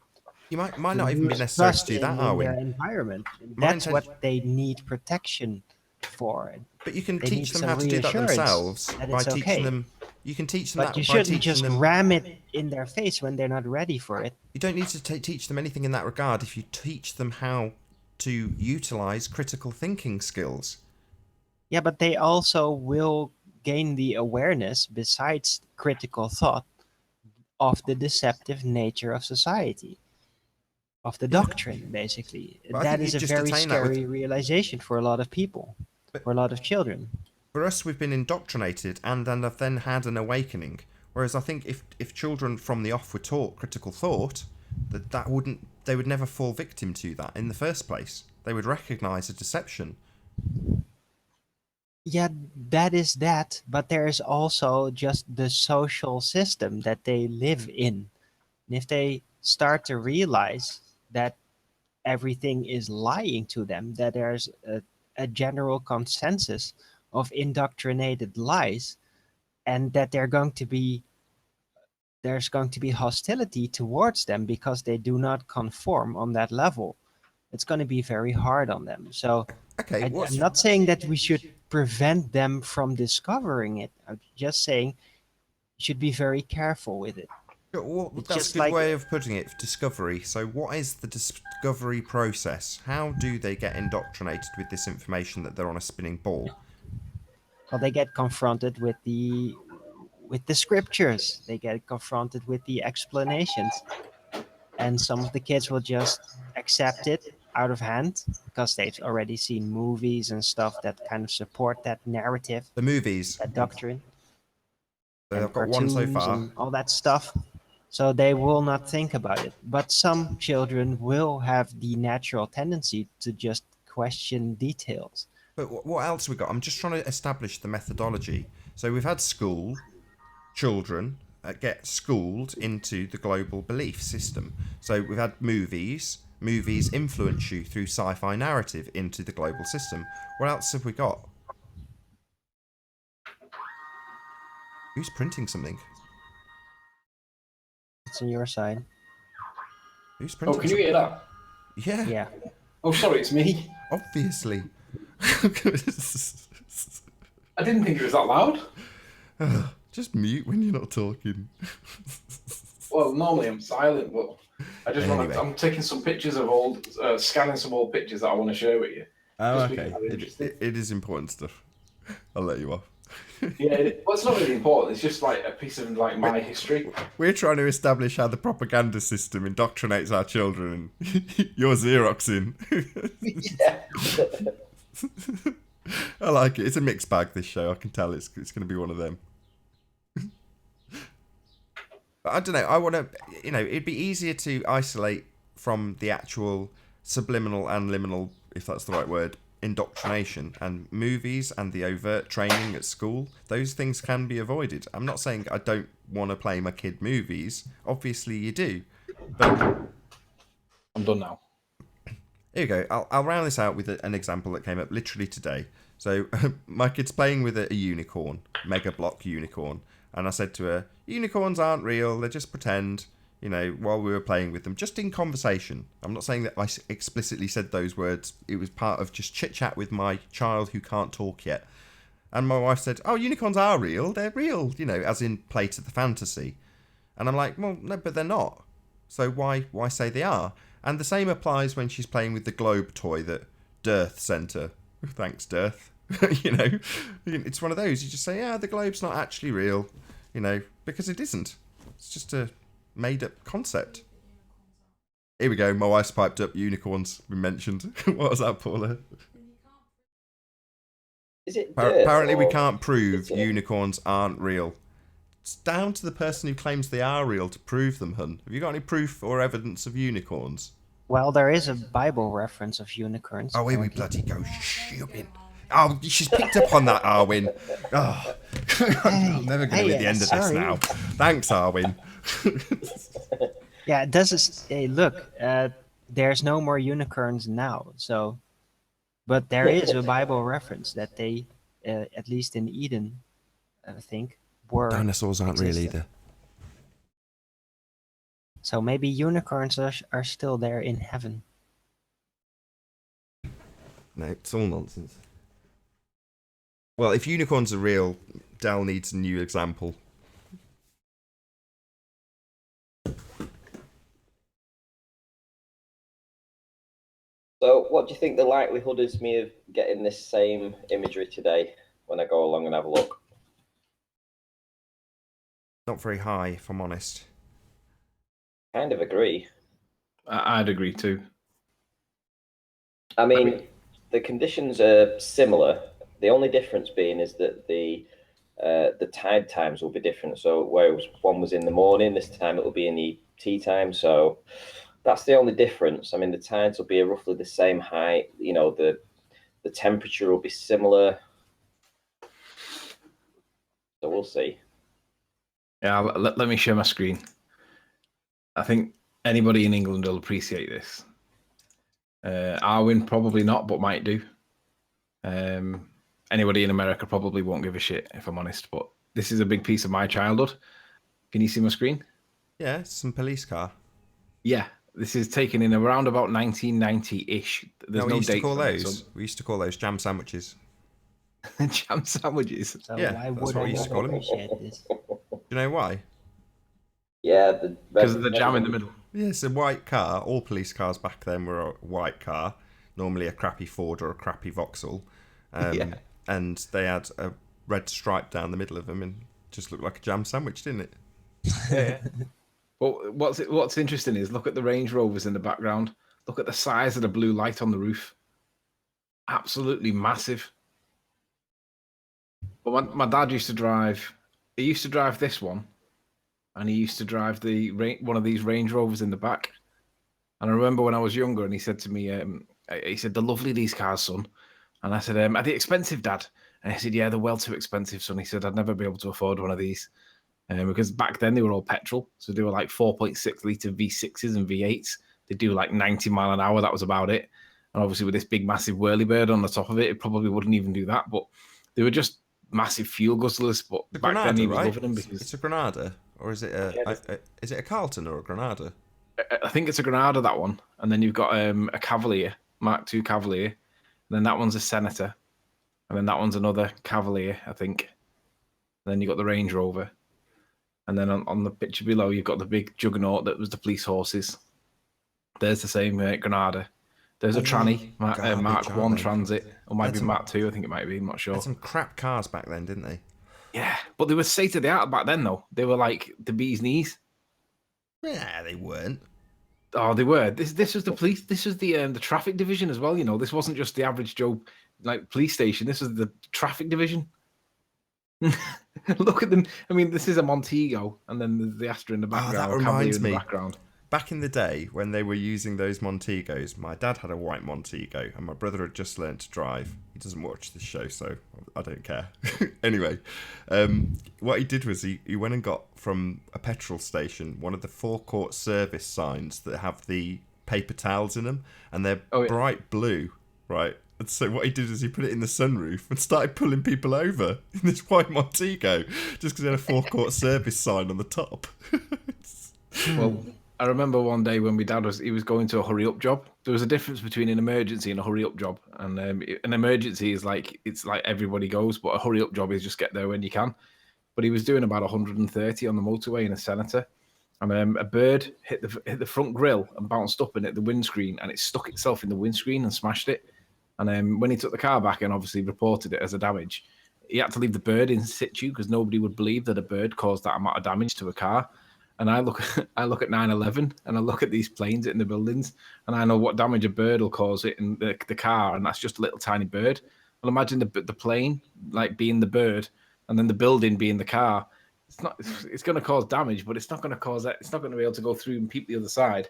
You might not To even be lose necessary to trust do that, in Arwin. their environment. My That's what they need protection for. But you can They teach need them some how to do that reassurance themselves that by it's teaching okay. them. You can teach them But that you by shouldn't teaching just them. ram it in their face when they're not ready for it. You don't need to teach them anything in that regard if you teach them how to utilize critical thinking skills. Yeah, but they also will gain the awareness, besides critical thought, of the deceptive nature of society, of the doctrine, basically. But I That think is you a just very attain that with- scary realization for a lot of people, But- for a lot of children. For us, we've been indoctrinated and have then had an awakening. Whereas I think if children from the off were taught critical thought, they would never fall victim to that in the first place. They would recognise a deception. Yeah, that is that, but there is also just the social system that they live in. And if they start to realize that everything is lying to them, that there's a general consensus of indoctrinated lies, and that there's going to be hostility towards them because they do not conform on that level, it's going to be very hard on them. So Okay, I'm not saying that we should prevent them from discovering it. I'm just saying should be very careful with it. Well, It's that's just a good like- way of putting it. Discovery. So, what is the discovery process? How do they get indoctrinated with this information that they're on a spinning ball? Well, they get confronted with the scriptures. They get confronted with the explanations, and some of the kids will just accept it out of hand because they've already seen movies and stuff that kind of support that narrative, The movies. that doctrine, So and I've got one so cartoons far. and all that stuff. So they will not think about it. But some children will have the natural tendency to just question details. But what else have we got? I'm just trying to establish the methodology. So we've had school, children get schooled into the global belief system. So we've had movies. Movies influence you through sci-fi narrative into the global system. What else have we got? Who's printing something? It's on your side. Who's Oh, printing can you something? hear that? Yeah, Yeah. Oh, sorry, it's me. obviously. I didn't think it was that loud. Just mute when you're not talking. Well, normally I'm silent, but I just want Anyway. to. I'm taking some pictures of old, scanning some old pictures that I want to share with you. Oh, Just okay. because I'm interested. It is important stuff. I'll let you off. Yeah, well, it's not really important. It's just like a piece of like my history. We're trying to establish how the propaganda system indoctrinates our children, and you're Xeroxing. Yeah. I like it. It's a mixed bag, this show. I can tell it's going to be one of them. But I don't know. I want to, it'd be easier to isolate from the actual subliminal and liminal, if that's the right word, indoctrination, and movies and the overt training at school. Those things can be avoided. I'm not saying I don't want to play my kid movies. Obviously you do. But I'm done now. here we go. I'll round this out with an example that came up literally today. So my kid's playing with a unicorn, Mega Block unicorn. And I said to her, unicorns aren't real. They're just pretend, while we were playing with them, just in conversation. I'm not saying that I explicitly said those words. It was part of just chit-chat with my child who can't talk yet. And my wife said, oh, unicorns are real. They're real, as in play to the fantasy. And I'm like, well, no, but they're not. So why say they are? And the same applies when she's playing with the globe toy that Dearth sent her. Thanks, Dearth. It's one of those. You just say, yeah, the globe's not actually real, because it isn't. It's just a made-up concept. Here we go. My wife's piped up. Unicorns been mentioned. What was that, Paula? Is it Apparently, we or can't prove is it- unicorns aren't real. It's down to the person who claims they are real to prove them, hun. Have you got any proof or evidence of unicorns? Well, there is a Bible reference of unicorns. Oh, here we apparently. bloody go shooting. Oh, she's picked up on that, Arwin. Oh, I'm never going to be at the end of this sorry. now. Thanks, Arwin. Yeah, does this? Hey, look, there's no more unicorns now. So, but there is a Bible reference that they, at least in Eden, I think, were. Dinosaurs aren't real existed. either. So maybe unicorns are still there in heaven. No, it's all nonsense. Well, if unicorns are real, Dal needs a new example. So, what do you think the likelihood is me of getting this same imagery today when I go along and have a look? Not very high, if I'm honest. Kind of agree. I'd agree too. I mean, the conditions are similar. The only difference being is that the tide times will be different. So whereas one was in the morning, this time it will be in the tea time. So that's the only difference. I mean, the tides will be roughly the same height. The temperature will be similar. So we'll see. Yeah, let me share my screen. I think anybody in England will appreciate this. Arwin probably not, but might do. Anybody in America probably won't give a shit, if I'm honest. But this is a big piece of my childhood. Can you see my screen? Yeah, it's some police car. Yeah, this is taken in around about 1990-ish. There's we no used to date call on it, those. We used to call those jam sandwiches. so- jam sandwiches. So Yeah, why that's would what I we used to not call 'em. appreciate this? You know why? Yeah, Because of the jam in the middle. Yeah, it's a white car. All police cars back then were a white car, normally a crappy Ford or a crappy Vauxhall. Yeah. And they had a red stripe down the middle of them and just looked like a jam sandwich, didn't it? Yeah. Well, what's interesting is look at the Range Rovers in the background. Look at the size of the blue light on the roof. Absolutely massive. But my dad used to drive. He used to drive this one, and he used to drive one of these Range Rovers in the back. And I remember when I was younger, and he said to me, he said, "They're lovely, these cars, son." And I said, "Are they expensive, Dad?" And he said, "Yeah, they're well too expensive, son." He said, "I'd never be able to afford one of these." Because back then they were all petrol. So they were like 4.6 litre V6s and V8s. They do like 90 mile an hour. That was about it. And obviously with this big, massive whirlybird on the top of it, it probably wouldn't even do that. But they were just massive fuel guzzlers. But The back Granada, then he was right? loving them because It's a Granada, or is it is it a Carlton or a Granada? I think it's a Granada, that one. And then you've got a Cavalier, Mark II Cavalier. And then that one's a Senator. And then that one's another Cavalier, I think. And then you've got the Range Rover. And then on the picture below, you've got the big juggernaut that was the police horses. There's the same Granada. There's a tranny, Mark I Transit, or maybe Mark II, I think it might be, I'm not sure. Had some crap cars back then, didn't they? Yeah, but they were state of the art back then, though. They were like the bee's knees. Yeah, they weren't. Oh, they were. This was the police. This was the traffic division as well. You know, this wasn't just the average Joe like police station. This was the traffic division. Look at them. I mean, this is a Montego, and then there's the Astra in the background. That reminds me. Background. Back in the day when they were using those Montegos, my dad had a white Montego, and my brother had just learned to drive. He doesn't watch this show, so I don't care. Anyway, what he did was he went and got from a petrol station one of the forecourt service signs that have the paper towels in them, and they're bright blue, right? And so what he did is he put it in the sunroof and started pulling people over in this white Montego just because he had a forecourt service sign on the top. Well, I remember one day when my dad was going to a hurry up job. There was a difference between an emergency and a hurry up job. And an emergency is like, it's like everybody goes, but a hurry up job is just get there when you can. But he was doing about 130 on the motorway in a Senator. And a bird hit the front grille and bounced up and hit the windscreen, and it stuck itself in the windscreen and smashed it. And when he took the car back and obviously reported it as a damage, he had to leave the bird in situ because nobody would believe that a bird caused that amount of damage to a car. And I look at 9/11 and I look at these planes in the buildings, and I know what damage a bird will cause it in the car, and that's just a little tiny bird. Well, imagine the plane like being the bird, and then the building being the car. It's going to cause damage, but it's not going to cause that. It's not going to be able to go through and peep the other side.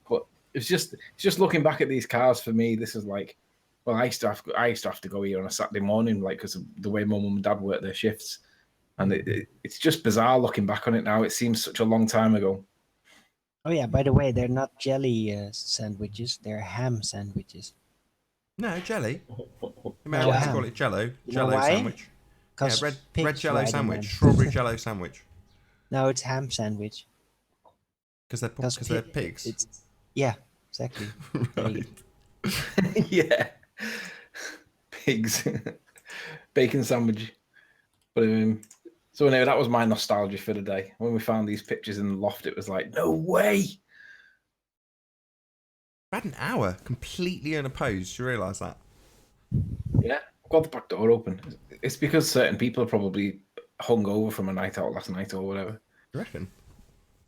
But it's just looking back at these cars for me. This is like. Well, I used to have to go here on a Saturday morning, like because of the way my mum and dad work their shifts, and it's just bizarre looking back on it now. It seems such a long time ago. Oh yeah, by the way, they're not jelly sandwiches; they're ham sandwiches. No, jelly. You may No, have to ham. call it Jello. You know Jello why? sandwich. Yeah, 'Cause red pigs Jello ride on sandwich, them. strawberry Jello sandwich. No, it's ham sandwich. Because they're pigs. It's yeah, exactly. Right. Yeah, pigs, bacon sandwich. But so anyway, that was my nostalgia for the day. When we found these pictures in the loft, it was like, no way. About an hour, completely unopposed. Do you realise that? Yeah, I've got the back door open. It's because certain people are probably hungover from a night out last night or whatever. You reckon?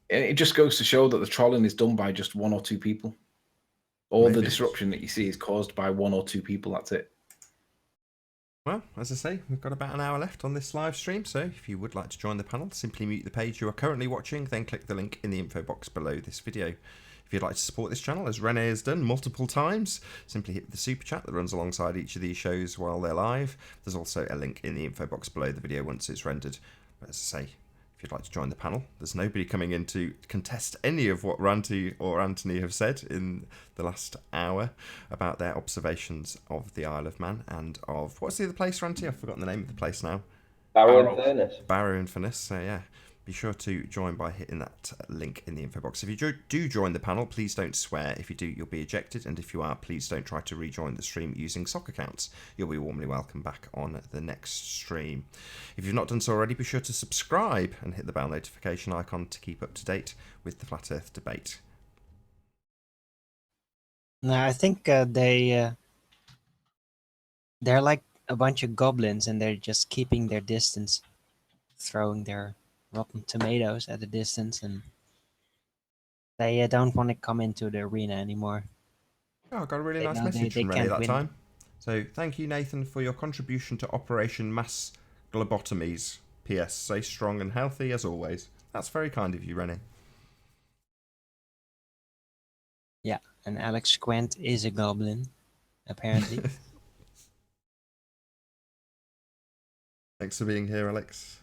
And it just goes to show that the trolling is done by just one or two people. All the Maybe. disruption that you see is caused by one or two people. That's it. Well, as I say, we've got about an hour left on this live stream, so if you would like to join the panel, simply mute the page you are currently watching, then click the link in the info box below this video. If you'd like to support this channel, as Rene has done multiple times, simply hit the super chat that runs alongside each of these shows while they're live. There's also a link in the info box below the video once it's rendered. But as I say, if you'd like to join the panel, there's nobody coming in to contest any of what Ranty or Anthony have said in the last hour about their observations of the Isle of Man and of... What's the other place, Ranty? I've forgotten the name of the place now. Barrow and Furness. Barrow and Furness, so yeah. be sure to join by hitting that link in the info box. If you do join the panel, please don't swear. If you do, you'll be ejected, and if you are, please don't try to rejoin the stream using sock accounts. You'll be warmly welcome back on the next stream. If you've not done so already, be sure to subscribe and hit the bell notification icon to keep up to date with the Flat Earth debate. No, I think they're like a bunch of goblins, and they're just keeping their distance, throwing their rotten tomatoes at a distance, and they don't want to come into the arena anymore. Oh, I got a really They nice know message they from Rennie can't that win. time. So, thank you, Nathan, for your contribution to Operation Mass Globotomies. P.S. Stay strong and healthy as always. That's very kind of you, Rennie. Yeah, and Alex Quent is a goblin, apparently. Thanks for being here, Alex.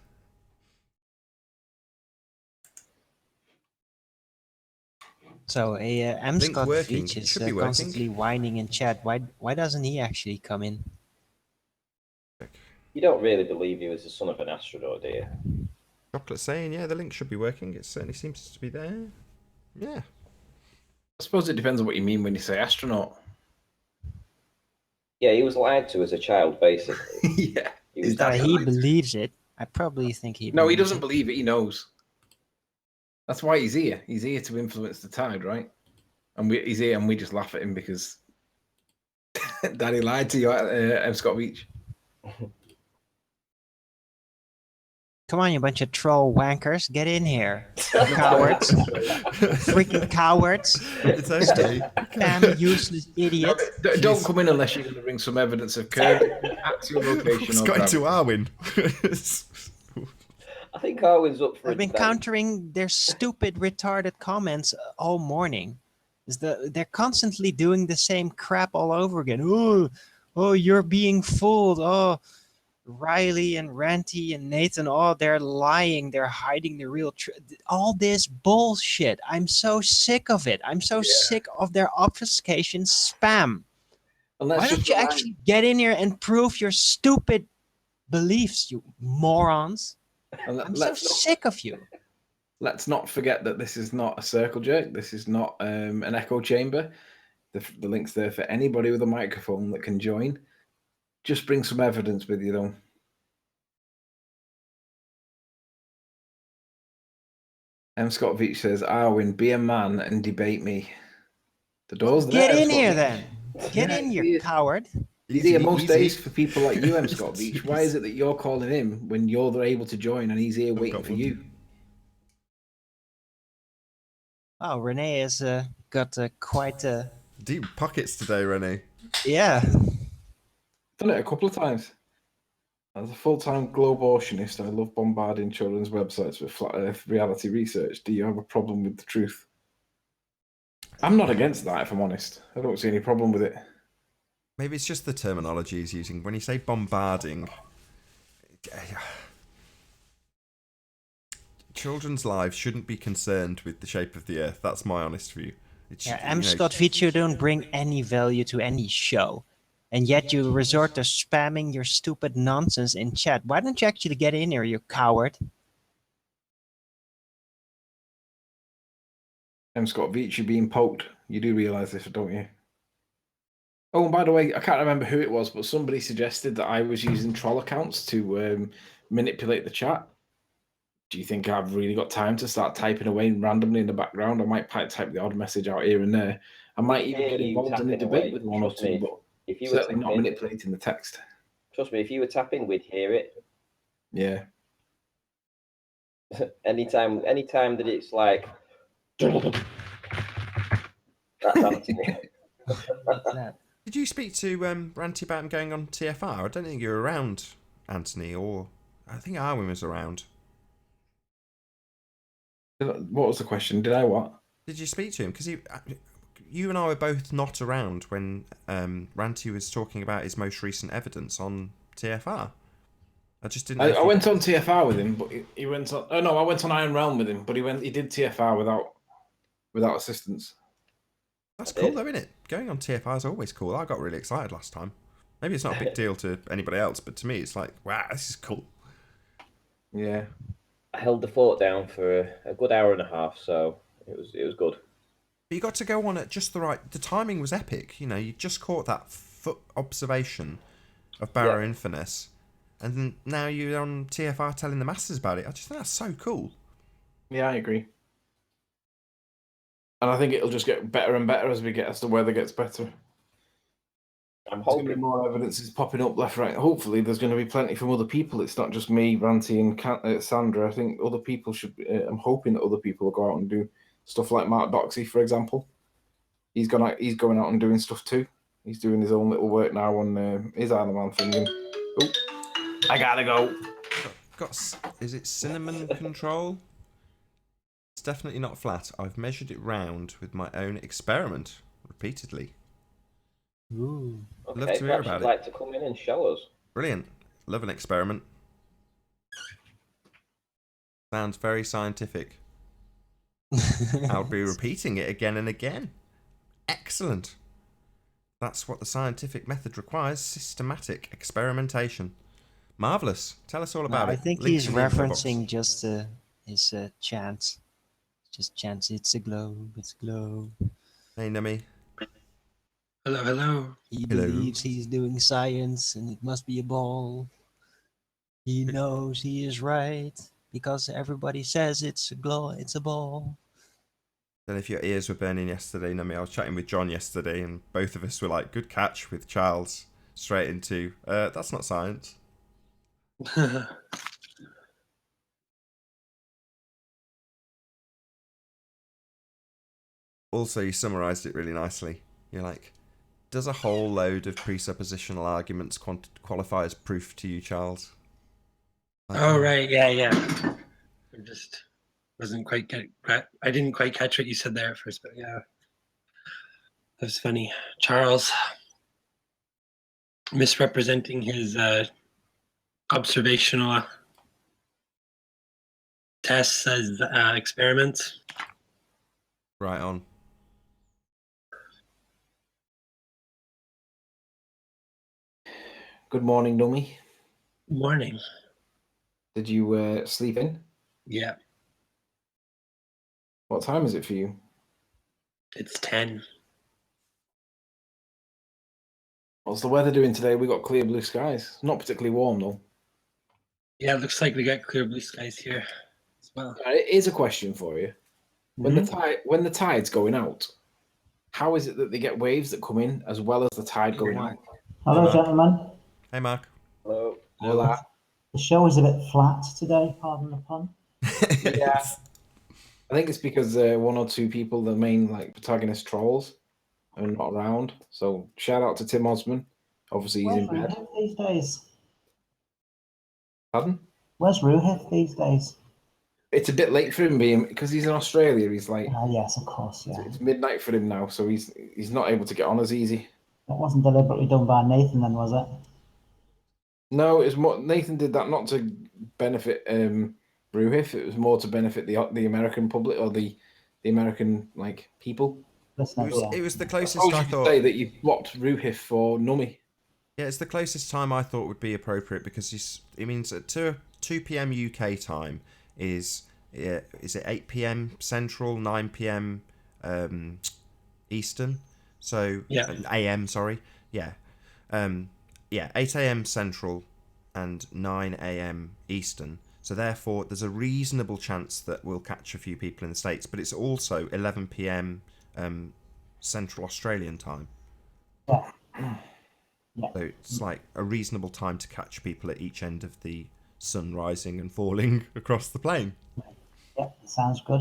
So M. Link Scott working. Veach It is should be working. constantly whining in chat. Why doesn't he actually come in? You don't really believe he was the son of an astronaut, do you? Chocolate saying, yeah, the link should be working. It certainly seems to be there. Yeah. I suppose it depends on what you mean when you say astronaut. Yeah, he was lied to as a child, basically. Yeah. He was That he believes it. I probably think he. No, he believes doesn't it. believe it. He knows. That's why he's here. He's here to influence the tide, right? And he's here, and we just laugh at him because Daddy lied to you at M. Scott Beach. Come on, you bunch of troll wankers, get in here, you cowards, freaking cowards, It's okay. damn useless idiot. Don't come in unless you're going to bring some evidence of Kirby, actual location. It's or got into gravity. Arwin. I think Arwen's up for I've been debate. countering their stupid, retarded comments all morning. They're constantly doing the same crap all over again. Oh, you're being fooled. Oh, Riley and Ranty and Nathan, they're lying. They're hiding the real truth. All this bullshit. I'm so sick of it. I'm so sick of their obfuscation spam. Why don't you actually get in here and prove your stupid beliefs, you morons? I'm so sick of you. Let's not forget that this is not a circle jerk. This is not an echo chamber. The link's there for anybody with a microphone that can join. Just bring some evidence with you, though. M. Scott Veach says, Arwin, be a man and debate me. The door's there. Get in Scott here Veach. then. Get in, you coward. He's here most days for people like you, M. Scott Veach. Why is it that you're calling him when you're able to join and he's here waiting for you? Oh, Renee has got quite a... Deep pockets today, Rennie. Yeah. Done it a couple of times. As a full-time globe-oceanist, I love bombarding children's websites with flat Earth reality research. Do you have a problem with the truth? I'm not against that, if I'm honest. I don't see any problem with it. Maybe it's just the terminology he's using. When you say bombarding, children's lives shouldn't be concerned with the shape of the Earth. That's my honest view. M. Scott Veach, you don't bring any value to any show. And yet you resort to spamming your stupid nonsense in chat. Why don't you actually get in here, you coward? M. Scott Veach, you're being poked. You do realise this, don't you? Oh, and by the way, I can't remember who it was, but somebody suggested that I was using troll accounts to manipulate the chat. Do you think I've really got time to start typing away randomly in the background? I might type the odd message out here and there. I might even get involved in a debate with one or two, but if you certainly not manipulating the text. Trust me, if you were tapping, we'd hear it. Yeah. anytime that it's like, that's Anthony. Did you speak to Ranty about him going on TFR? I don't think you were around, Anthony, or I think Arwin was around. What was the question? Did I what? Did you speak to him? Because you and I were both not around when Ranty was talking about his most recent evidence on TFR. I just didn't. I went on TFR with him, but he went on. Oh no, I went on Iron Realm with him, but he did TFR without assistance. That's cool though, isn't it? Going on TFR is always cool. I got really excited last time. Maybe it's not a big deal to anybody else, but to me it's like, wow, this is cool. Yeah. I held the fort down for a good hour and a half, so it was good. But you got to go on at just the right. The timing was epic. You know, you just caught that foot observation of Barrow Infinite, and then now you're on TFR telling the masses about it. I just think that's so cool. Yeah, I agree. And I think it'll just get better and better as the weather gets better. I'm There's going to be hoping. more evidence is popping up left, right. Hopefully, there's going to be plenty from other people. It's not just me, Ranty, and Sandra. I think other people should. I'm hoping that other people will go out and do stuff like Mark Doxey, for example. He's going out and doing stuff too. He's doing his own little work now on his Isle of Man thing. And, I gotta go. Is it cinnamon control? It's definitely not flat. I've measured it round with my own experiment repeatedly. Ooh. Okay, Love to hear about you'd it. like to come in and show us. Brilliant. Love an experiment. Sounds very scientific. I'll be repeating it again and again. Excellent. That's what the scientific method requires, systematic experimentation. Marvellous. Tell us all about I it. think Links he's in the info box. referencing just his chant. Just chants, it's a globe, it's a globe. Hey, Nummy. Hello, hello. He Hello. believes he's doing science and it must be a ball. He knows he is right because everybody says it's a ball. Don't know if your ears were burning yesterday, Nummy. I was chatting with John yesterday and both of us were like, good catch with Charles. Straight into, that's not science. Also, you summarised it really nicely. You're like, does a whole load of presuppositional arguments qualify as proof to you, Charles? Like, Oh, right. Yeah. I just wasn't quite I didn't quite catch what you said there at first, but yeah. That was funny. Charles misrepresenting his observational tests as experiments. Right on. Good morning, Nummy. Morning. Did you sleep in? Yeah, What time is it for you? it's 10. What's the weather doing today? We got clear blue skies. Not particularly warm though. Yeah, it looks like we got clear blue skies here as well. It is a question for you. When the tide's going out, how is it that they get waves that come in as well as the tide going out? Hello, gentlemen. Hey, Mark. Hello. Hola. The show is a bit flat today, pardon the pun. Yeah. I think it's because one or two people, the main protagonist trolls, are not around. So shout out to Tim Osman. Obviously he's in Where's bed. Ruhith these days? Pardon? Where's Ruhith these days? It's a bit late for him because he's in Australia. He's like, Yes, of course, yeah. it's midnight for him now, so he's not able to get on as easy. That wasn't deliberately done by Nathan then, was it? No, it's more Nathan did that not to benefit Ruhith. It was more to benefit the American public or the American people. It was the closest I I thought thought. say that you blocked Ruhith for Nummy. Yeah, it's the closest time I thought would be appropriate because it means at 2 p.m. UK time is it 8 p.m. Central, 9 p.m. Eastern. So Yeah. AM, sorry. Yeah. 8 a.m. Central and 9 a.m. Eastern. So therefore, there's a reasonable chance that we'll catch a few people in the States, but it's also 11 p.m. Central Australian time. Yeah. Yeah. So it's like a reasonable time to catch people at each end of the sun rising and falling across the plain. Yeah, sounds good.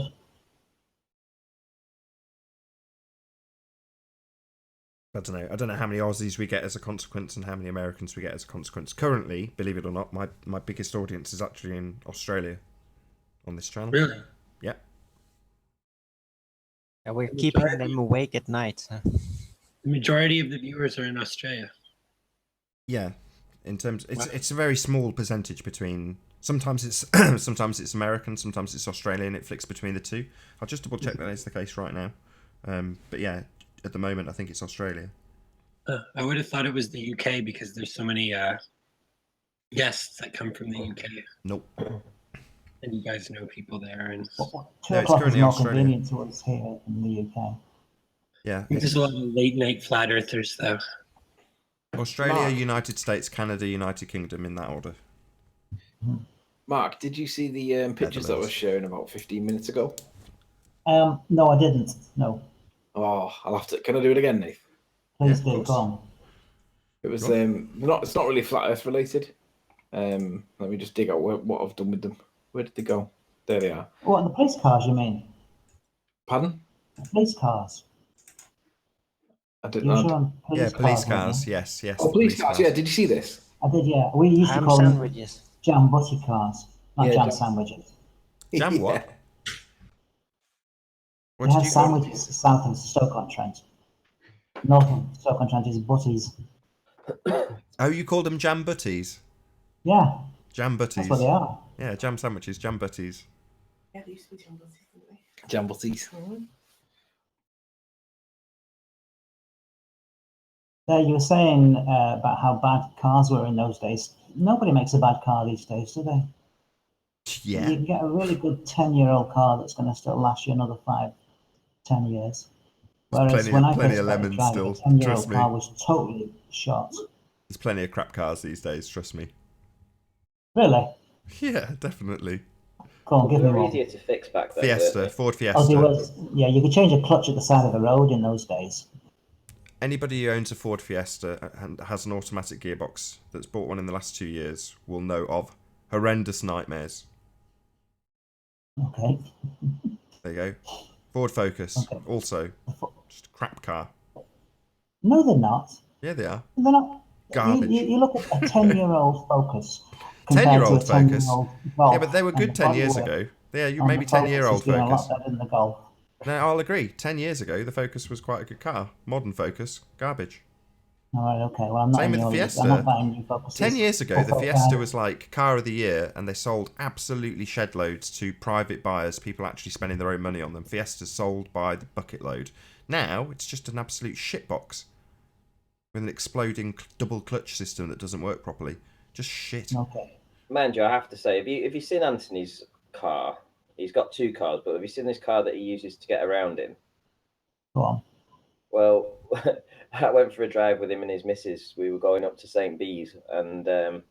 I don't know how many Aussies we get as a consequence and how many Americans we get as a consequence. Currently, believe it or not, my biggest audience is actually in Australia on this channel. Really? Yeah. And we're keeping them awake at night. Huh? The majority of the viewers are in Australia. Yeah. In terms, Wow. it's a very small percentage between. Sometimes it's sometimes it's American, sometimes it's Australian. It flicks between the two. I'll just double check that is the case right now. But yeah, at the moment I think it's Australia. I would have thought it was the UK because there's so many guests that come from the UK. Nope. And you guys know people there, and Two No, it's o'clock is currently more Australia. convenient to us here in the UK. Yeah, there's a lot of late night flat earthers though. Australia, Mark. United States, Canada, United Kingdom in that order. Mark, did you see the pictures that I was Netherlands. sharing about 15 minutes ago? No, I didn't. No, Oh, I'll have to. Can I do it again, Nate? please Yeah, of do. Go course. on. It was Go not. It's not really flat Earth related. Let me just dig out what I've done with them. Where did they go? There they are. What, the police cars, you mean? Pardon? The police cars. I didn't. You're know. sure on Yeah, police police cars, weren't cars. you? Yes, yes. Oh, the police cars. Yeah, did you see this? I did, yeah. We used to Ham call them sandwiches. jam butty cars, not Yeah, jam jam- sandwiches. Jam Yeah. what? What They did had you call them? sandwiches south of Stoke-on-Trent. North of Stoke-on-Trent is butties. Oh, you called them jam butties? Yeah, Jam that's what butties. they are. Yeah, jam sandwiches, jam butties. Yeah, they used to be jam butties, didn't they? Jam butties. There, you were saying about how bad cars were in those days. Nobody makes a bad car these days, do they? Yeah. You can get a really good 10-year-old car that's going to still last you another 5, 10 years. Whereas when I plenty first of started lemons driving, still. a 10-year-old Trust me. car was totally shot. There's plenty of crap cars these days, trust me. Really? Yeah, definitely. Go on, They give me were one. easier to fix back then. Fiesta, weren't Ford Oh, Fiesta. there was, yeah, you could change a clutch at the side of the road in those days. Anybody who owns a Ford Fiesta and has an automatic gearbox that's bought one in the last 2 years will know of horrendous nightmares. Okay. There you go. Ford Focus, Okay. also. Just a crap car. No, they're not. Yeah, they are. They're not. Garbage. You look at a 10-year-old Focus compared to a 10-year-old Focus. 10-year-old Golf. Yeah, but they were and good the 10 years bodywork ago. Yeah, you on maybe the Focus 10-year-old is doing a Focus. lot better than the Golf. No, I'll agree. 10 years ago, the Focus was quite a good car. Modern Focus, garbage. All right, okay. Well, I'm not Same in with the your league. Fiesta. I'm not buying new Focuses. 10 years ago, the 4.5. Fiesta was like car of the year, and they sold absolutely shed loads to private buyers, people actually spending their own money on them. Fiesta's sold by the bucket load. Now, it's just an absolute shitbox with an exploding double clutch system that doesn't work properly. Just shit. Okay. Mind you, I have to say, if you've seen Anthony's car, he's got 2 cars, but have you seen this car that he uses to get around in? Go on. Well, I went for a drive with him and his missus. We were going up to St. Bees, and the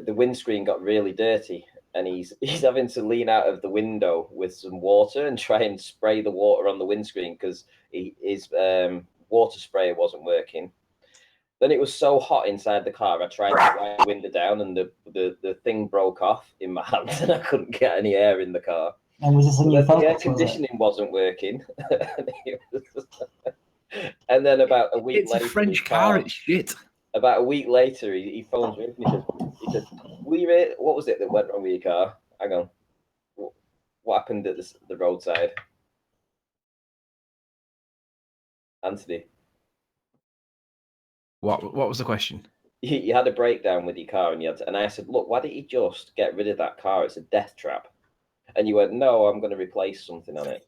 windscreen got really dirty, and he's having to lean out of the window with some water and try and spray the water on the windscreen because his water sprayer wasn't working. Then it was so hot inside the car, I tried to wipe the window down, and the thing broke off in my hand, and I couldn't get any air in the car. And was this a new The Focus? air Was it? conditioning wasn't working. And then about a week It's later, a French his car. It's shit. about a week later, he phones me up and he says, what was it that went wrong with your car? Hang on. What happened at the roadside? Anthony, What was the question? you had a breakdown with your car, and I said, look, why don't you just get rid of that car? It's a death trap. And you went, no, I'm going to replace something on it.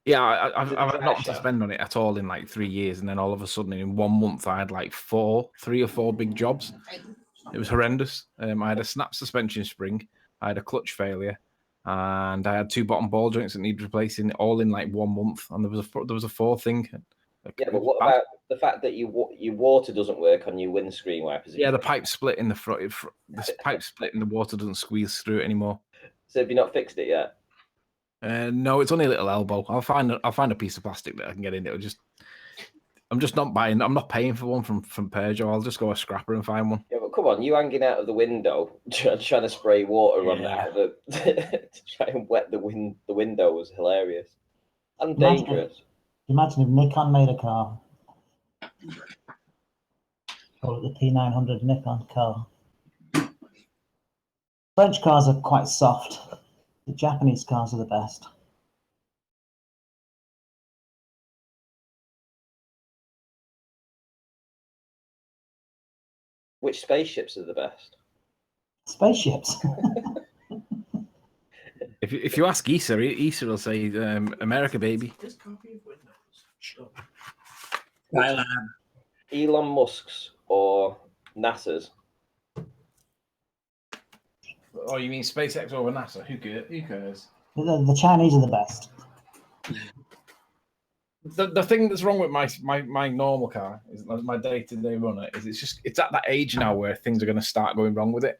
Yeah, I've Is it had the not to traction? spend on it at all in like 3 years, and then all of a sudden in 1 month I had like 3 or 4 big jobs. It was horrendous. I had a snap suspension spring, I had a clutch failure, and I had 2 bottom ball joints that needed replacing, all in like 1 month. And there was a 4th thing. Yeah, but what about the fact that your water doesn't work on your windscreen wipers? Yeah, the pipe split in the front. The pipe split and the water doesn't squeeze through it anymore. So have you not fixed it yet? No, it's only a little elbow. I'll find a piece of plastic that I can get in. I'm just not buying. I'm not paying for one from Peugeot. I'll just go a scrapper and find one. Yeah, but come on, you hanging out of the window trying to spray water on Yeah. the to try and wet the window was hilarious and dangerous. Imagine if Nikon made a car. Call it the P900 Nikon car. French cars are quite soft. The Japanese cars are the best. Which spaceships are the best? Spaceships. If you ask Issa will say America, baby. Skylab. Elon Musk's or NASA's? Oh, you mean SpaceX over NASA? Who cares? The Chinese are the best. The thing that's wrong with my normal car is my day-to-day runner is it's at that age now where things are going to start going wrong with it.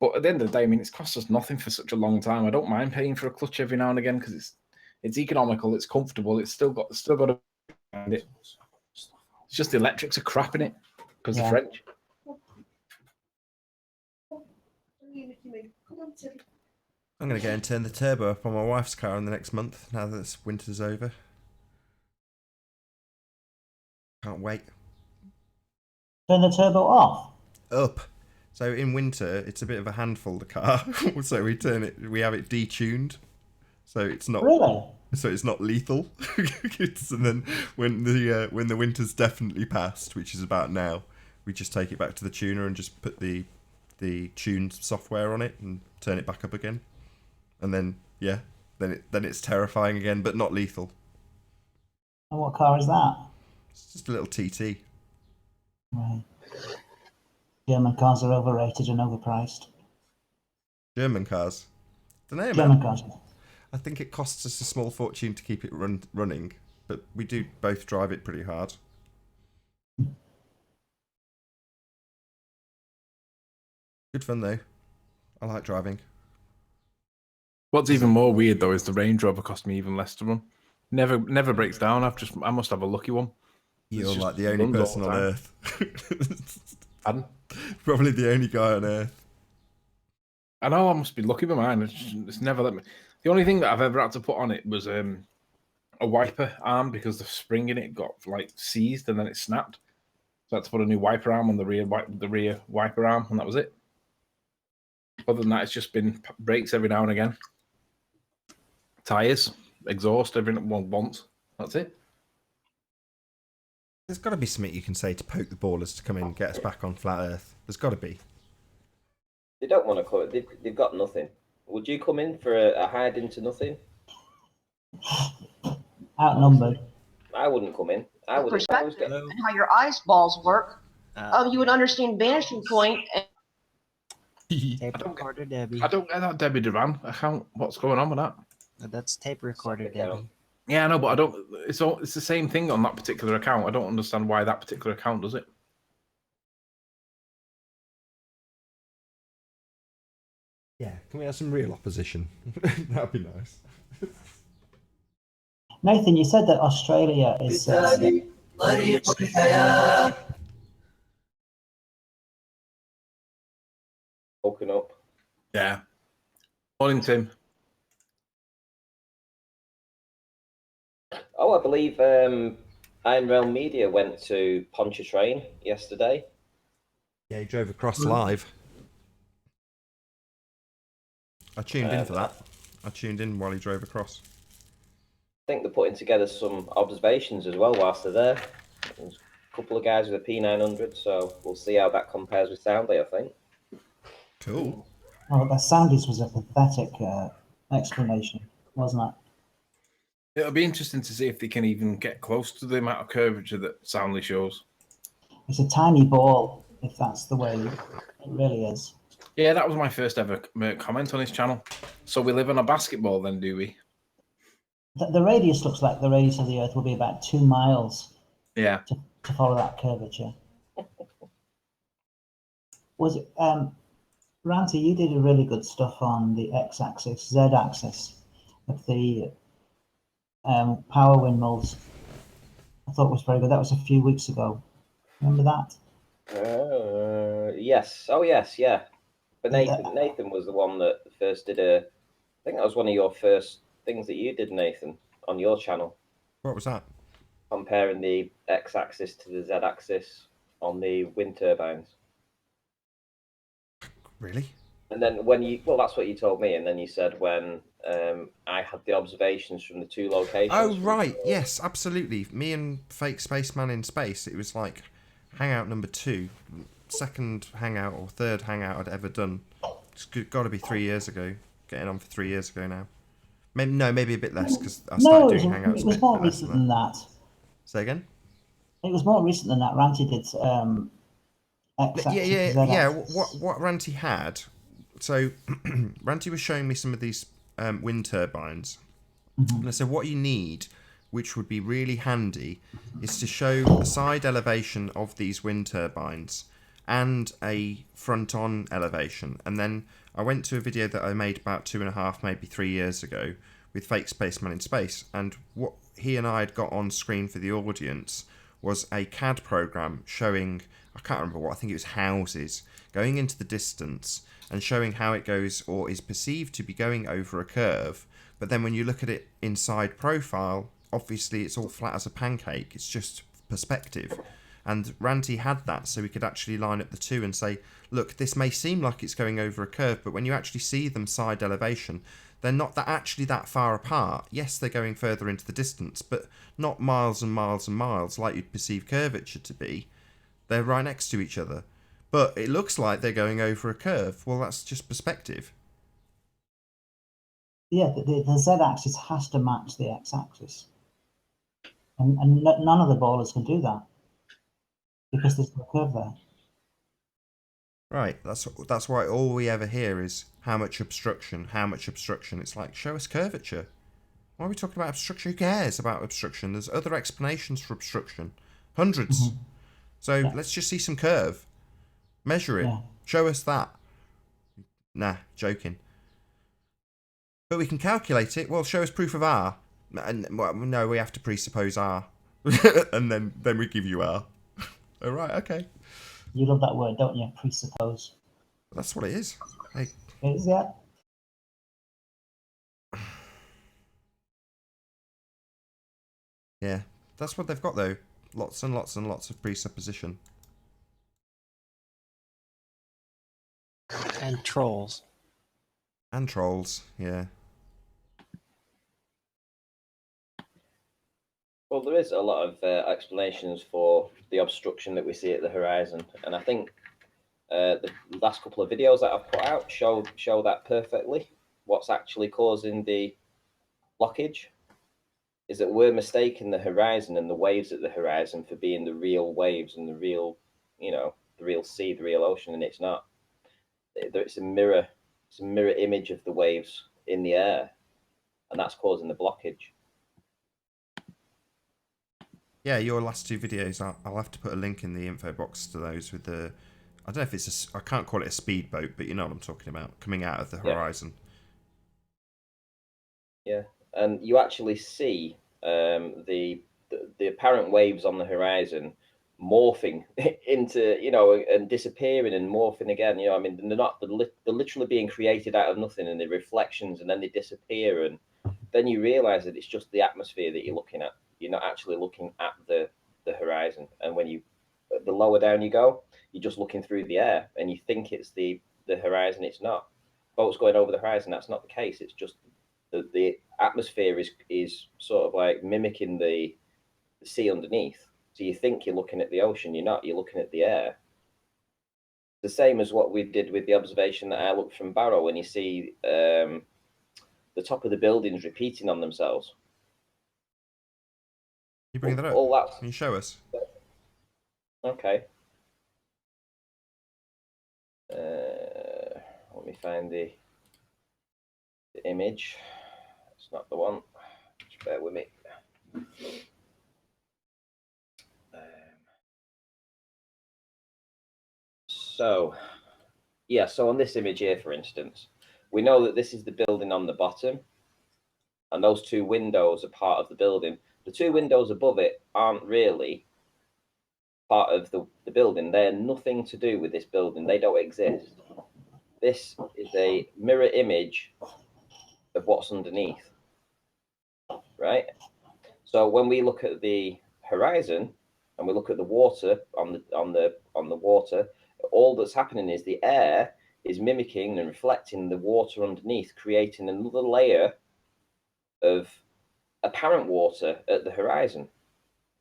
But at the end of the day, I mean, it's cost us nothing for such a long time. I don't mind paying for a clutch every now and again because it's economical, it's comfortable, it's still got to it. It's just the electrics are crap in it because the French. I'm going to go and turn the turbo up on my wife's car in the next month now that this winter's over. Can't wait. Turn the turbo off? Up. So in winter, it's a bit of a handful, the car. So we have it detuned. So it's not Really? So it's not lethal. And then when the winter's definitely passed, which is about now, we just take it back to the tuner and just put the tuned software on it and turn it back up again. And then then it's terrifying again, but not lethal. And what car is that? It's just a little TT. Right. German cars are overrated and overpriced. German cars. Don't know, man. German cars. I think it costs us a small fortune to keep it running, but we do both drive it pretty hard. Good fun though. I like driving. What's even more weird though is the Range Rover cost me even less to run. Never breaks down. I must have a lucky one. You're like the only person on Earth. Pardon? Probably the only guy on Earth. I know I must be lucky with mine. It's never let me. The only thing that I've ever had to put on it was a wiper arm because the spring in it got like seized and then it snapped. So I had to put a new wiper arm on the rear wiper arm, and that was it. Other than that, it's just been brakes every now and again, tires, exhaust every once. That's it. There's got to be something you can say to poke the ballers to come in and get us back on flat Earth. There's got to be. They don't want to come. They've got nothing. Would you come in for a hide into nothing? Outnumbered. I wouldn't come in. I would. Perspective and how your eyeballs work. You would understand vanishing point. Tape recorder, Debbie. I don't get that Debbie Duran. I can't. What's going on with that? That's tape recorder, Debbie. Yeah, I know, but I don't. It's the same thing on that particular account. I don't understand why that particular account does it. Yeah, can we have some real opposition? That'd be nice. Nathan, you said that Australia is. Open up. Yeah. Morning, Tim. Oh, I believe Iron Realm Media went to Pontchartrain yesterday. Yeah, he drove across live. I tuned in for that. I tuned in while he drove across. I think they're putting together some observations as well whilst they're there. There's a couple of guys with a P900, so we'll see how that compares with Soundly, I think. Cool. Oh, the Soundies was a pathetic explanation, wasn't it? It'll be interesting to see if they can even get close to the amount of curvature that Soundly shows. It's a tiny ball, if that's the way it really is. Yeah, that was my first ever comment on his channel. So we live on a basketball then, do we? The radius looks like the radius of the Earth will be about 2 miles. Yeah. To follow that curvature. Was it, Ranty, you did a really good stuff on the x-axis, z-axis of the power windmills. I thought it was very good. That was a few weeks ago. Remember that? Yes. Oh, yes, yeah. But Nathan was the one that first did I think that was one of your first things that you did, Nathan, on your channel. What was that? Comparing the x-axis to the z-axis on the wind turbines. Really? And then that's what you told me. And then you said when I had the observations from the two locations. Oh, right. Yes, absolutely. Me and Fake Spaceman in Space. It was like hangout number 2. Second hangout or third hangout I'd ever done. It's got to be 3 years ago. Getting on for 3 years ago now. Maybe a bit less because I started doing hangouts. It was more recent than that. Say again? It was more recent than that. Ranty did Yeah. What Ranty had so Ranty was showing me some of these wind turbines. And I said, what you need, which would be really handy, is to show the side elevation of these wind turbines and a front-on elevation. And then I went to a video that I made about 2.5, maybe 3 years ago with Fake Spaceman in Space. And what he and I had got on screen for the audience was a CAD program showing, I can't remember what, I think it was houses, going into the distance and showing how it goes or is perceived to be going over a curve. But then when you look at it inside profile, obviously it's all flat as a pancake. It's just perspective. And Ranty had that, so we could actually line up the two and say, look, this may seem like it's going over a curve, but when you actually see them side elevation, they're not actually that far apart. Yes, they're going further into the distance, but not miles and miles and miles like you'd perceive curvature to be. They're right next to each other. But it looks like they're going over a curve. Well, that's just perspective. Yeah, the z-axis has to match the x-axis. And none of the ballers can do that because there's no curve there. Right, that's why all we ever hear is how much obstruction, how much obstruction. It's like, show us curvature. Why are we talking about obstruction? Who cares about obstruction? There's other explanations for obstruction. Hundreds. So let's just see some curve. Measure it. Show us that. Nah, joking. But we can calculate it. Well, show us proof of R. And well, no, we have to presuppose R. And then we give you R. Oh, right, okay. You love that word, don't you? Presuppose. That's what it is. Hey. Is that? Yeah, that's what they've got though. Lots and lots and lots of presupposition. And trolls. And trolls, yeah. Well, there is a lot of explanations for the obstruction that we see at the horizon, and I think the last couple of videos that I've put out show that perfectly. What's actually causing the blockage is that we're mistaking the horizon and the waves at the horizon for being the real waves and the real, the real sea, the real ocean, and it's not. It's a mirror image of the waves in the air, and that's causing the blockage. Yeah, your last two videos, I'll have to put a link in the info box to those with the, I don't know if it's I can't call it a speedboat, but you know what I'm talking about, coming out of the horizon. Yeah, and you actually see the apparent waves on the horizon morphing into, and disappearing and morphing again. I mean, they're literally being created out of nothing, and the reflections, and then they disappear, and then you realize that it's just the atmosphere that you're looking at. You're not actually looking at the horizon. And when the lower down you go, you're just looking through the air, and you think it's the horizon. It's not. Boats going over the horizon, that's not the case. It's just the atmosphere is sort of like mimicking the sea underneath. So you think you're looking at the ocean, you're not. You're looking at the air. The same as what we did with the observation that I looked from Barrow, when you see the top of the buildings repeating on themselves. You bring that up? Can you show us? Okay. Let me find the image. It's not the one. Just bear with me. So on this image here, for instance, we know that this is the building on the bottom, and those two windows are part of the building. The two windows above it aren't really part of the building. They're nothing to do with this building. They don't exist. This is a mirror image of what's underneath, right? So when we look at the horizon and we look at the water on the water, all that's happening is the air is mimicking and reflecting the water underneath, creating another layer of apparent water at the horizon.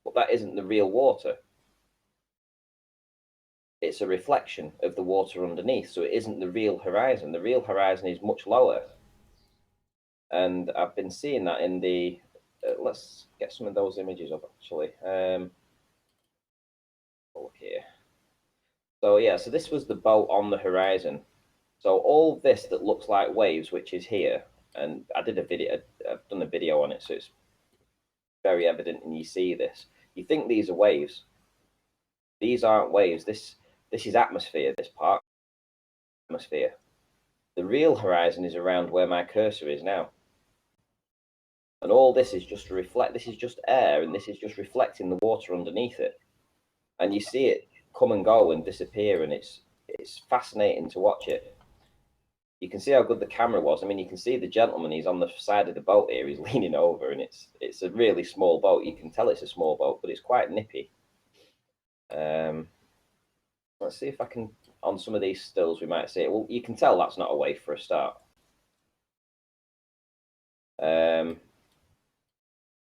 But that isn't the real water. It's a reflection of the water underneath, so it isn't the real horizon. The real horizon is much lower. And I've been seeing that in the... let's get some of those images up, actually. Look here. So yeah, so this was the boat on the horizon. So all this that looks like waves, which is here, and I've done a video on it, so it's very evident, and you see this. You think these are waves. These aren't waves. This is atmosphere, this part. Atmosphere. The real horizon is around where my cursor is now. And all this is just to reflect, this is just air, and this is just reflecting the water underneath it. And you see it come and go and disappear, and it's fascinating to watch it. You can see how good the camera was. I mean, you can see the gentleman, he's on the side of the boat here, he's leaning over, and it's a really small boat. You can tell it's a small boat, but it's quite nippy. Let's see if I can, on some of these stills, we might see it. Well, you can tell that's not a wave for a start.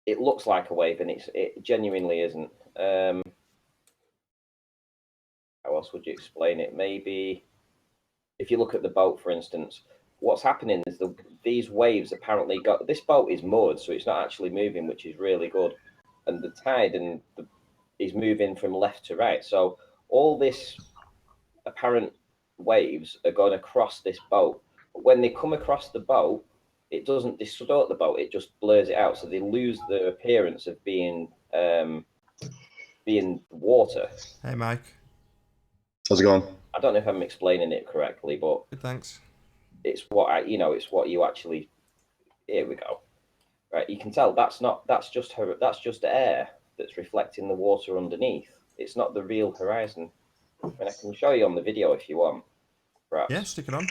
It looks like a wave, and it genuinely isn't. How else would you explain it? Maybe if you look at the boat, for instance, what's happening is these waves apparently got. This boat is moored, so it's not actually moving, which is really good. And the tide is moving from left to right. So all this apparent waves are going across this boat. But when they come across the boat, it doesn't distort the boat, it just blurs it out. So they lose the appearance of being water. Hey, Mike. How's it going? I don't know if I'm explaining it correctly, but Good, thanks. It's what it's what you actually. Here we go. Right, you can tell that's just air that's reflecting the water underneath. It's not the real horizon. I mean, I can show you on the video if you want. Perhaps. Yeah, stick it on.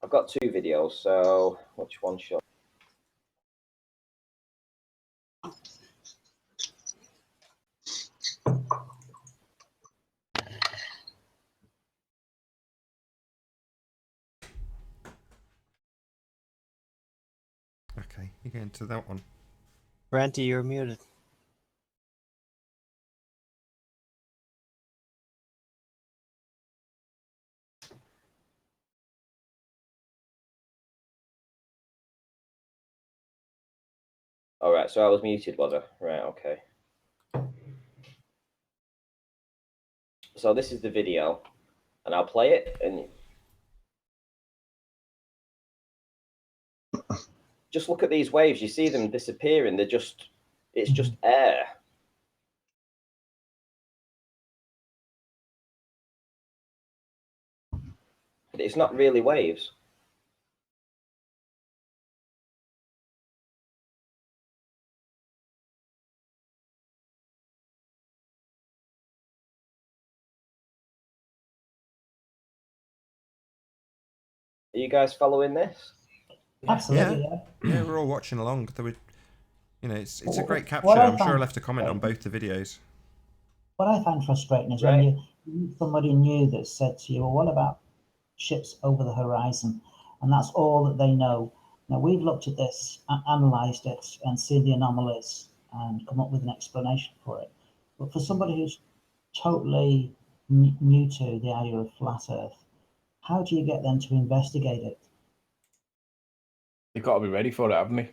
I've got 2 videos, so which one should? Okay, you get into that one. Ranty, you're muted. All right, so I was muted, was I? Right, okay. So this is the video, and I'll play it, and just look at these waves. You see them disappearing. It's just air. It's not really waves. Are you guys following this? Absolutely, yeah. We're all watching along. It's a great capture. What I'm sure I left a comment on both the videos. What I find frustrating is when somebody new that said to you, well, what about ships over the horizon? And that's all that they know. Now, we've looked at this, analysed it, and seen the anomalies and come up with an explanation for it. But for somebody who's totally new to the idea of flat Earth, how do you get them to investigate it? They've got to be ready for it, haven't they?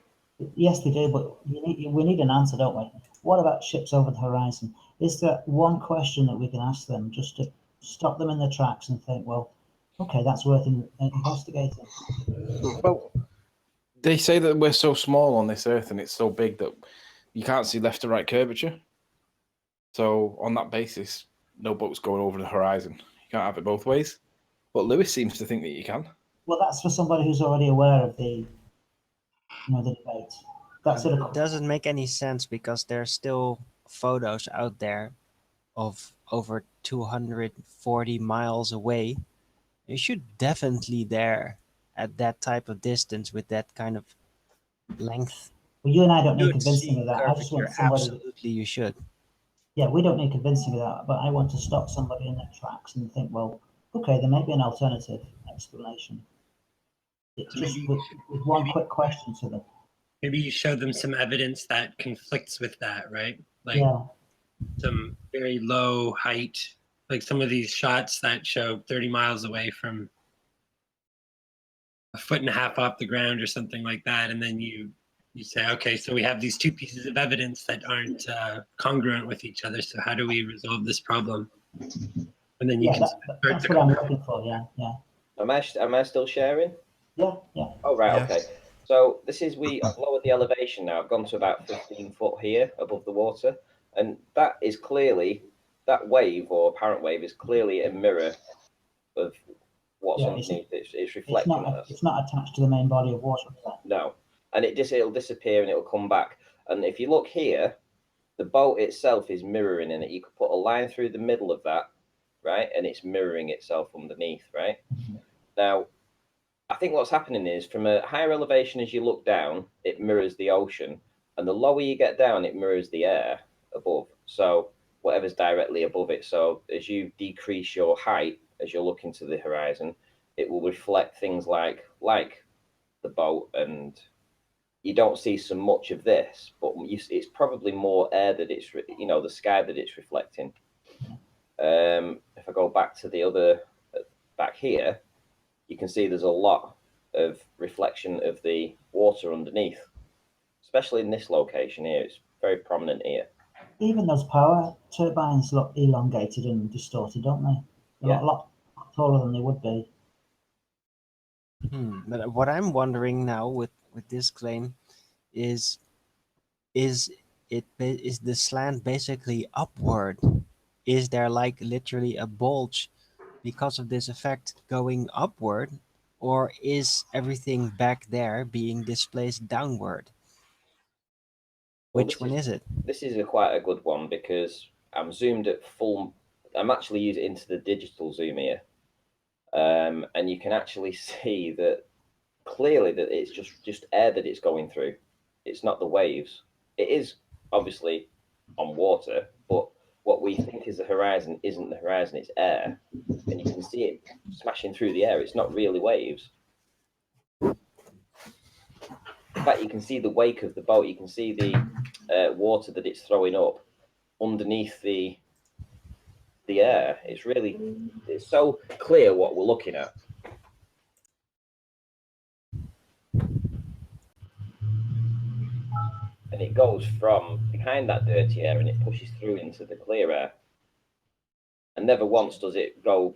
Yes, they do, but we need an answer, don't we? What about ships over the horizon? Is there one question that we can ask them just to stop them in their tracks and think, well, okay, that's worth investigating? Well, they say that we're so small on this Earth and it's so big that you can't see left to right curvature. So on that basis, no boat's going over the horizon. You can't have it both ways. But Lewis seems to think that you can. Well, that's for somebody who's already aware of the debate. That sort of doesn't make any sense because there's still photos out there of over 240 miles away. You should definitely there at that type of distance with that kind of length. Well, you and I don't need convincing of that. I just want somebody. Absolutely, you should. Yeah, we don't need convincing of that, but I want to stop somebody in their tracks and think, well, okay, there may be an alternative explanation. Just with one quick question to them. Maybe you show them some evidence that conflicts with that, right? Like some very low height, like some of these shots that show 30 miles away from a 1.5 feet off the ground or something like that. And then you say, okay, so we have these 2 pieces of evidence that aren't congruent with each other. So how do we resolve this problem? and then you can start that's to what I'm looking for. Yeah, yeah, Am I still sharing? yeah, yeah. Oh, right, Yeah. okay. So this is, I've lowered the elevation now. I've gone to about 15 foot here above the water. And that is clearly, that wave or apparent wave is clearly a mirror of what's underneath. It's reflecting us. It's not attached to the main body of water. No. And it'll disappear and it'll come back. And if you look here, the boat itself is mirroring in it. You could put a line through the middle of that, right? And it's mirroring itself underneath, right? Now, I think what's happening is from a higher elevation, as you look down, it mirrors the ocean. And the lower you get down, it mirrors the air above. So whatever's directly above it. So as you decrease your height, as you're looking to the horizon, it will reflect things like the boat, and you don't see so much of this, but it's probably more air that it's, the sky that it's reflecting. If I go back to the other, back here, you can see there's a lot of reflection of the water underneath, especially in this location here. It's very prominent here. Even those power turbines look elongated and distorted, don't they? They're a lot taller than they would be. But what I'm wondering now with this claim is the slant basically upward? Is there like literally a bulge because of this effect going upward, or is everything back there being displaced downward? Which one is it? This is quite a good one because I'm zoomed at full. I'm actually using it into the digital zoom here, and you can actually see that clearly that it's just air that it's going through. It's not the waves. It is obviously on water, but what we think is the horizon isn't the horizon. It's air, and you can see it smashing through the air. It's not really waves. In fact, you can see the wake of the boat. You can see the water that it's throwing up underneath the air. It's so clear what we're looking at. And it goes from behind that dirty air and it pushes through into the clear air. And never once does it go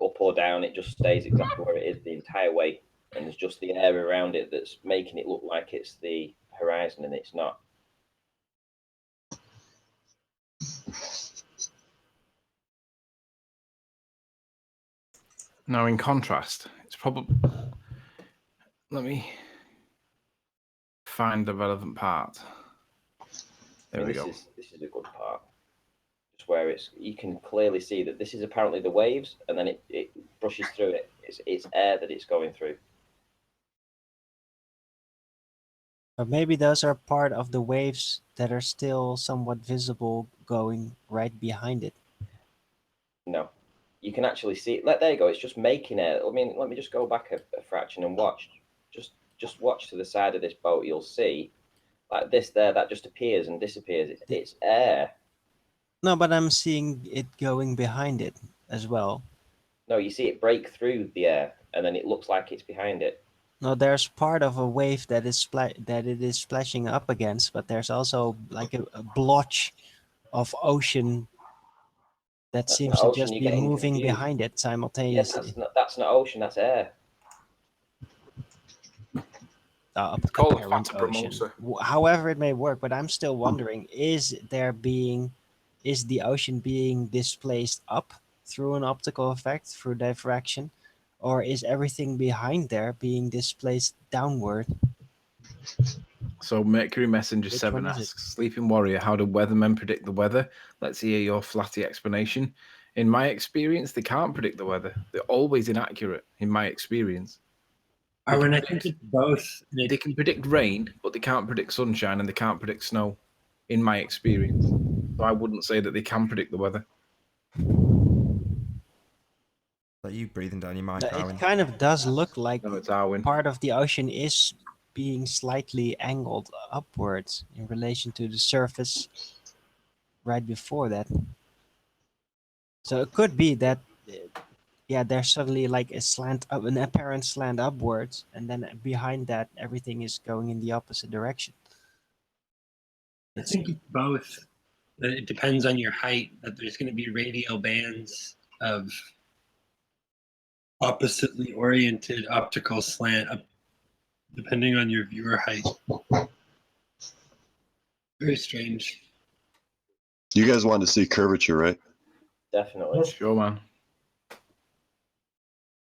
up or down. It just stays exactly where it is the entire way. And there's just the air around it that's making it look like it's the horizon, and it's not. Now, in contrast, it's probably... Let me find the relevant part. There we go. This is a good part. Just where you can clearly see that this is apparently the waves, and then it brushes through it. It's air that it's going through. Or maybe those are part of the waves that are still somewhat visible going right behind it. No, you can actually see it. There you go. It's just making air. I mean, let me just go back a fraction and watch. Just watch to the side of this boat. You'll see, like this there, that just appears and disappears. It's air. No, but I'm seeing it going behind it as well. No, you see it break through the air, and then it looks like it's behind it. No, there's part of a wave that it is splashing up against, but there's also like a blotch of ocean that seems to just be moving behind it simultaneously. Yes, that's not ocean. That's air. Apparent ocean. However it may work, but I'm still wondering: is the ocean being displaced up through an optical effect through diffraction, or is everything behind there being displaced downward? So Mercury Messenger 7 asks, Sleeping Warrior, how do weathermen predict the weather? Let's hear your flatty explanation. In my experience, they can't predict the weather. They're always inaccurate, in my experience. I think it's both. They can predict rain, but they can't predict sunshine, and they can't predict snow, in my experience. So I wouldn't say that they can predict the weather. Are you breathing down your mic, It kind of does look like it's Arwen. Part of the ocean is being slightly angled upwards in relation to the surface right before that. So it could be that, yeah, there's suddenly like an apparent slant upwards, and then behind that, everything is going in the opposite direction. I think it's both. It depends on your height, that there's going to be radial bands of oppositely oriented optical slant depending on your viewer height. Very strange. You guys want to see curvature, right? Definitely. Sure, man.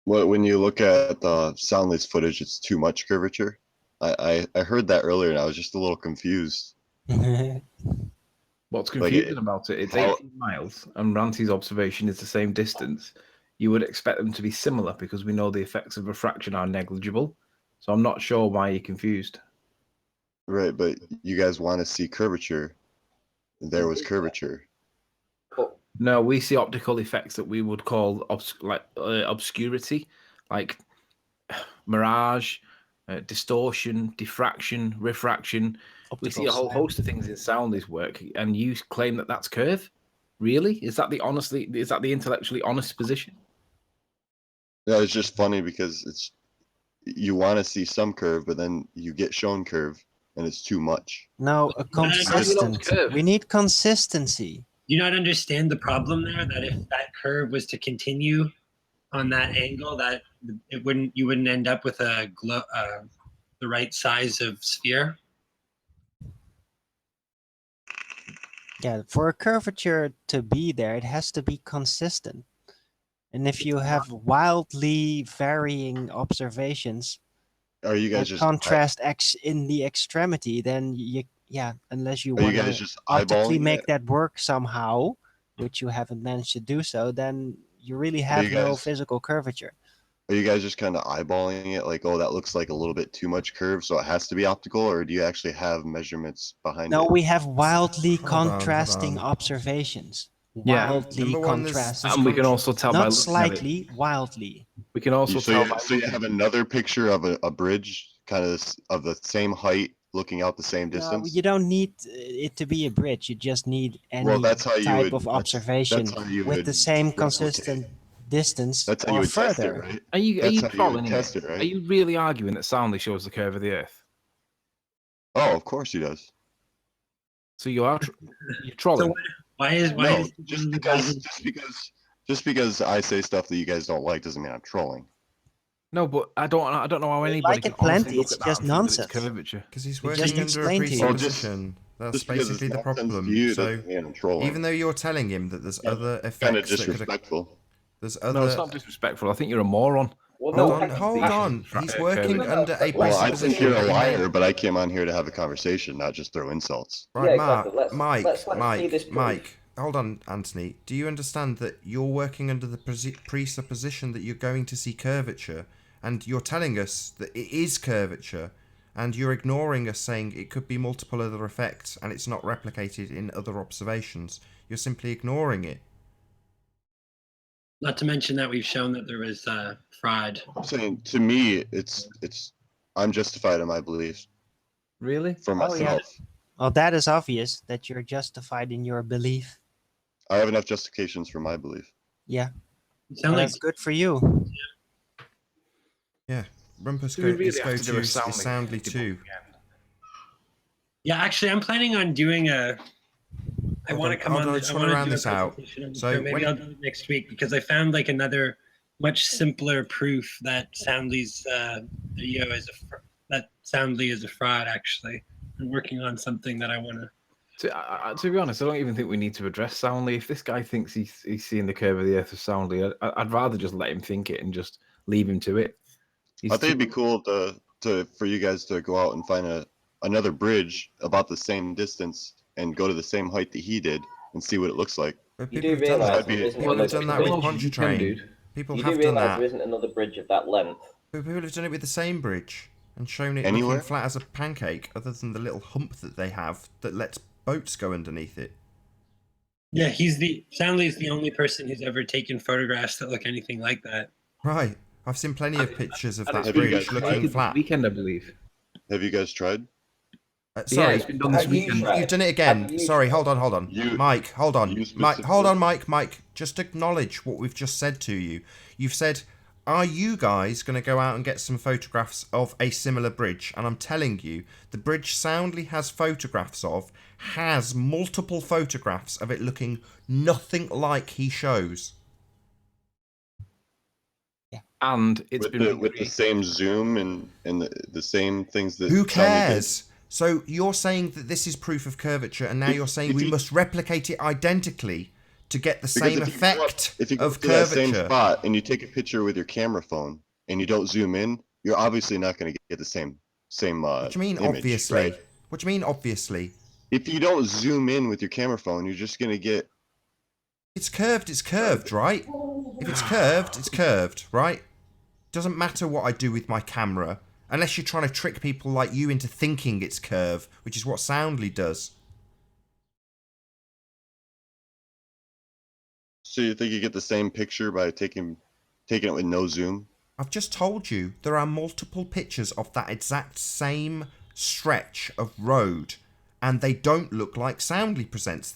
When you look at the Soundly's footage, it's too much curvature. I heard that earlier, and I was just a little confused. What's confusing about it? It's 18 miles, and Ranty's observation is the same distance. You would expect them to be similar because we know the effects of refraction are negligible. So I'm not sure why you're confused. Right, but you guys want to see curvature. There was curvature. No, we see optical effects that we would call obscurity, like mirage, distortion, diffraction, refraction. We see a whole host of things in Soundly's work, and you claim that that's curve. Really? Is that the intellectually honest position? No, it's just funny because you want to see some curve, but then you get shown curve, and it's too much. No, a consistent. We need consistency. Do you not understand the problem there? That if that curve was to continue on that angle, that you wouldn't end up with the right size of sphere. Yeah, for a curvature to be there, it has to be consistent. And if you have wildly varying observations, are you guys just contrast in the extremity, then unless you want to optically make that work somehow, which you haven't managed to do so, then you really have no physical curvature. Are you guys just kind of eyeballing it like, oh, that looks like a little bit too much curve, so it has to be optical, or do you actually have measurements behind it? No, we have wildly contrasting observations. Wildly contrasting. And we can also tell by not slightly, wildly. We can also tell. So you have another picture of a bridge, kind of the same height, looking out the same distance. No, you don't need it to be a bridge. You just need any type of observation with the same consistent distance. That's how you would test it, right? Are you trolling? Are you really arguing that Soundly shows the curve of the Earth? Oh, of course he does. So you're trolling. So why is just because I say stuff that you guys don't like doesn't mean I'm trolling. No, but I don't know how anybody like can it plenty. look It's at that just and think that it's nonsense. curvature. Because he's working under a presupposition. That's basically the problem. So even though you're telling him that there's other effects, kind of disrespectful. There's other. No, it's not disrespectful. I think you're a moron. Well, hold on. He's working under a presupposition. Well, I think you're a liar, but I came on here to have a conversation, not just throw insults. Right, Mike. Hold on, Anthony. Do you understand that you're working under the presupposition that you're going to see curvature, and you're telling us that it is curvature, and you're ignoring us saying it could be multiple other effects, and it's not replicated in other observations? You're simply ignoring it. Not to mention that we've shown that there was fraud. I'm saying, to me, I'm justified in my beliefs. Really? For myself. Well, that is obvious that you're justified in your belief. I have enough justifications for my belief. Yeah. Sound like that's good for you. Yeah. Rumpus is soundly too. Yeah, actually, I'm planning on doing a. I want to come on. I want to round this out. So maybe I'll do it next week because I found like another much simpler proof that Soundly's video that Soundly is a fraud. Actually, I'm working on something that I want to. To be honest, I don't even think we need to address Soundly. If this guy thinks he's seeing the curve of the Earth of Soundly, I'd rather just let him think it and just leave him to it. I think it'd be cool for you guys to go out and find another bridge about the same distance and go to the same height that he did and see what it looks like. But people have done that. People have done that with Pontchartrain. People have done that. There isn't another bridge of that length. But people have done it with the same bridge and shown it Anywhere? looking flat as a pancake, other than the little hump that they have that lets boats go underneath it. Yeah, Soundly's the only person who's ever taken photographs that look anything like that. Right. I've seen plenty of pictures of that bridge looking flat. Weekend, I believe. Have you guys tried? Sorry, it's been done this weekend. You've done it again. Sorry, hold on. Mike, hold on. Mike, just acknowledge what we've just said to you. You've said, are you guys going to go out and get some photographs of a similar bridge? And I'm telling you, the bridge Soundly has photographs of has multiple photographs of it looking nothing like he shows. and it's been with the same zoom and the same things that Who Soundly did. cares? So you're saying that this is proof of curvature, and now you're saying we must replicate it identically to get the same effect if you go of to that same curvature. spot and you take a picture with your camera phone and you don't zoom in, you're obviously not going to get the same What do you mean, image, obviously? right? What do you mean, obviously? If you don't zoom in with your camera phone, you're just going to get... It's curved, right? If it's curved, right? Doesn't matter what I do with my camera, unless you're trying to trick people like you into thinking it's curved, which is what Soundly does. So you think you get the same picture by taking it with no zoom? I've just told you there are multiple pictures of that exact same stretch of road, and they don't look like Soundly presents.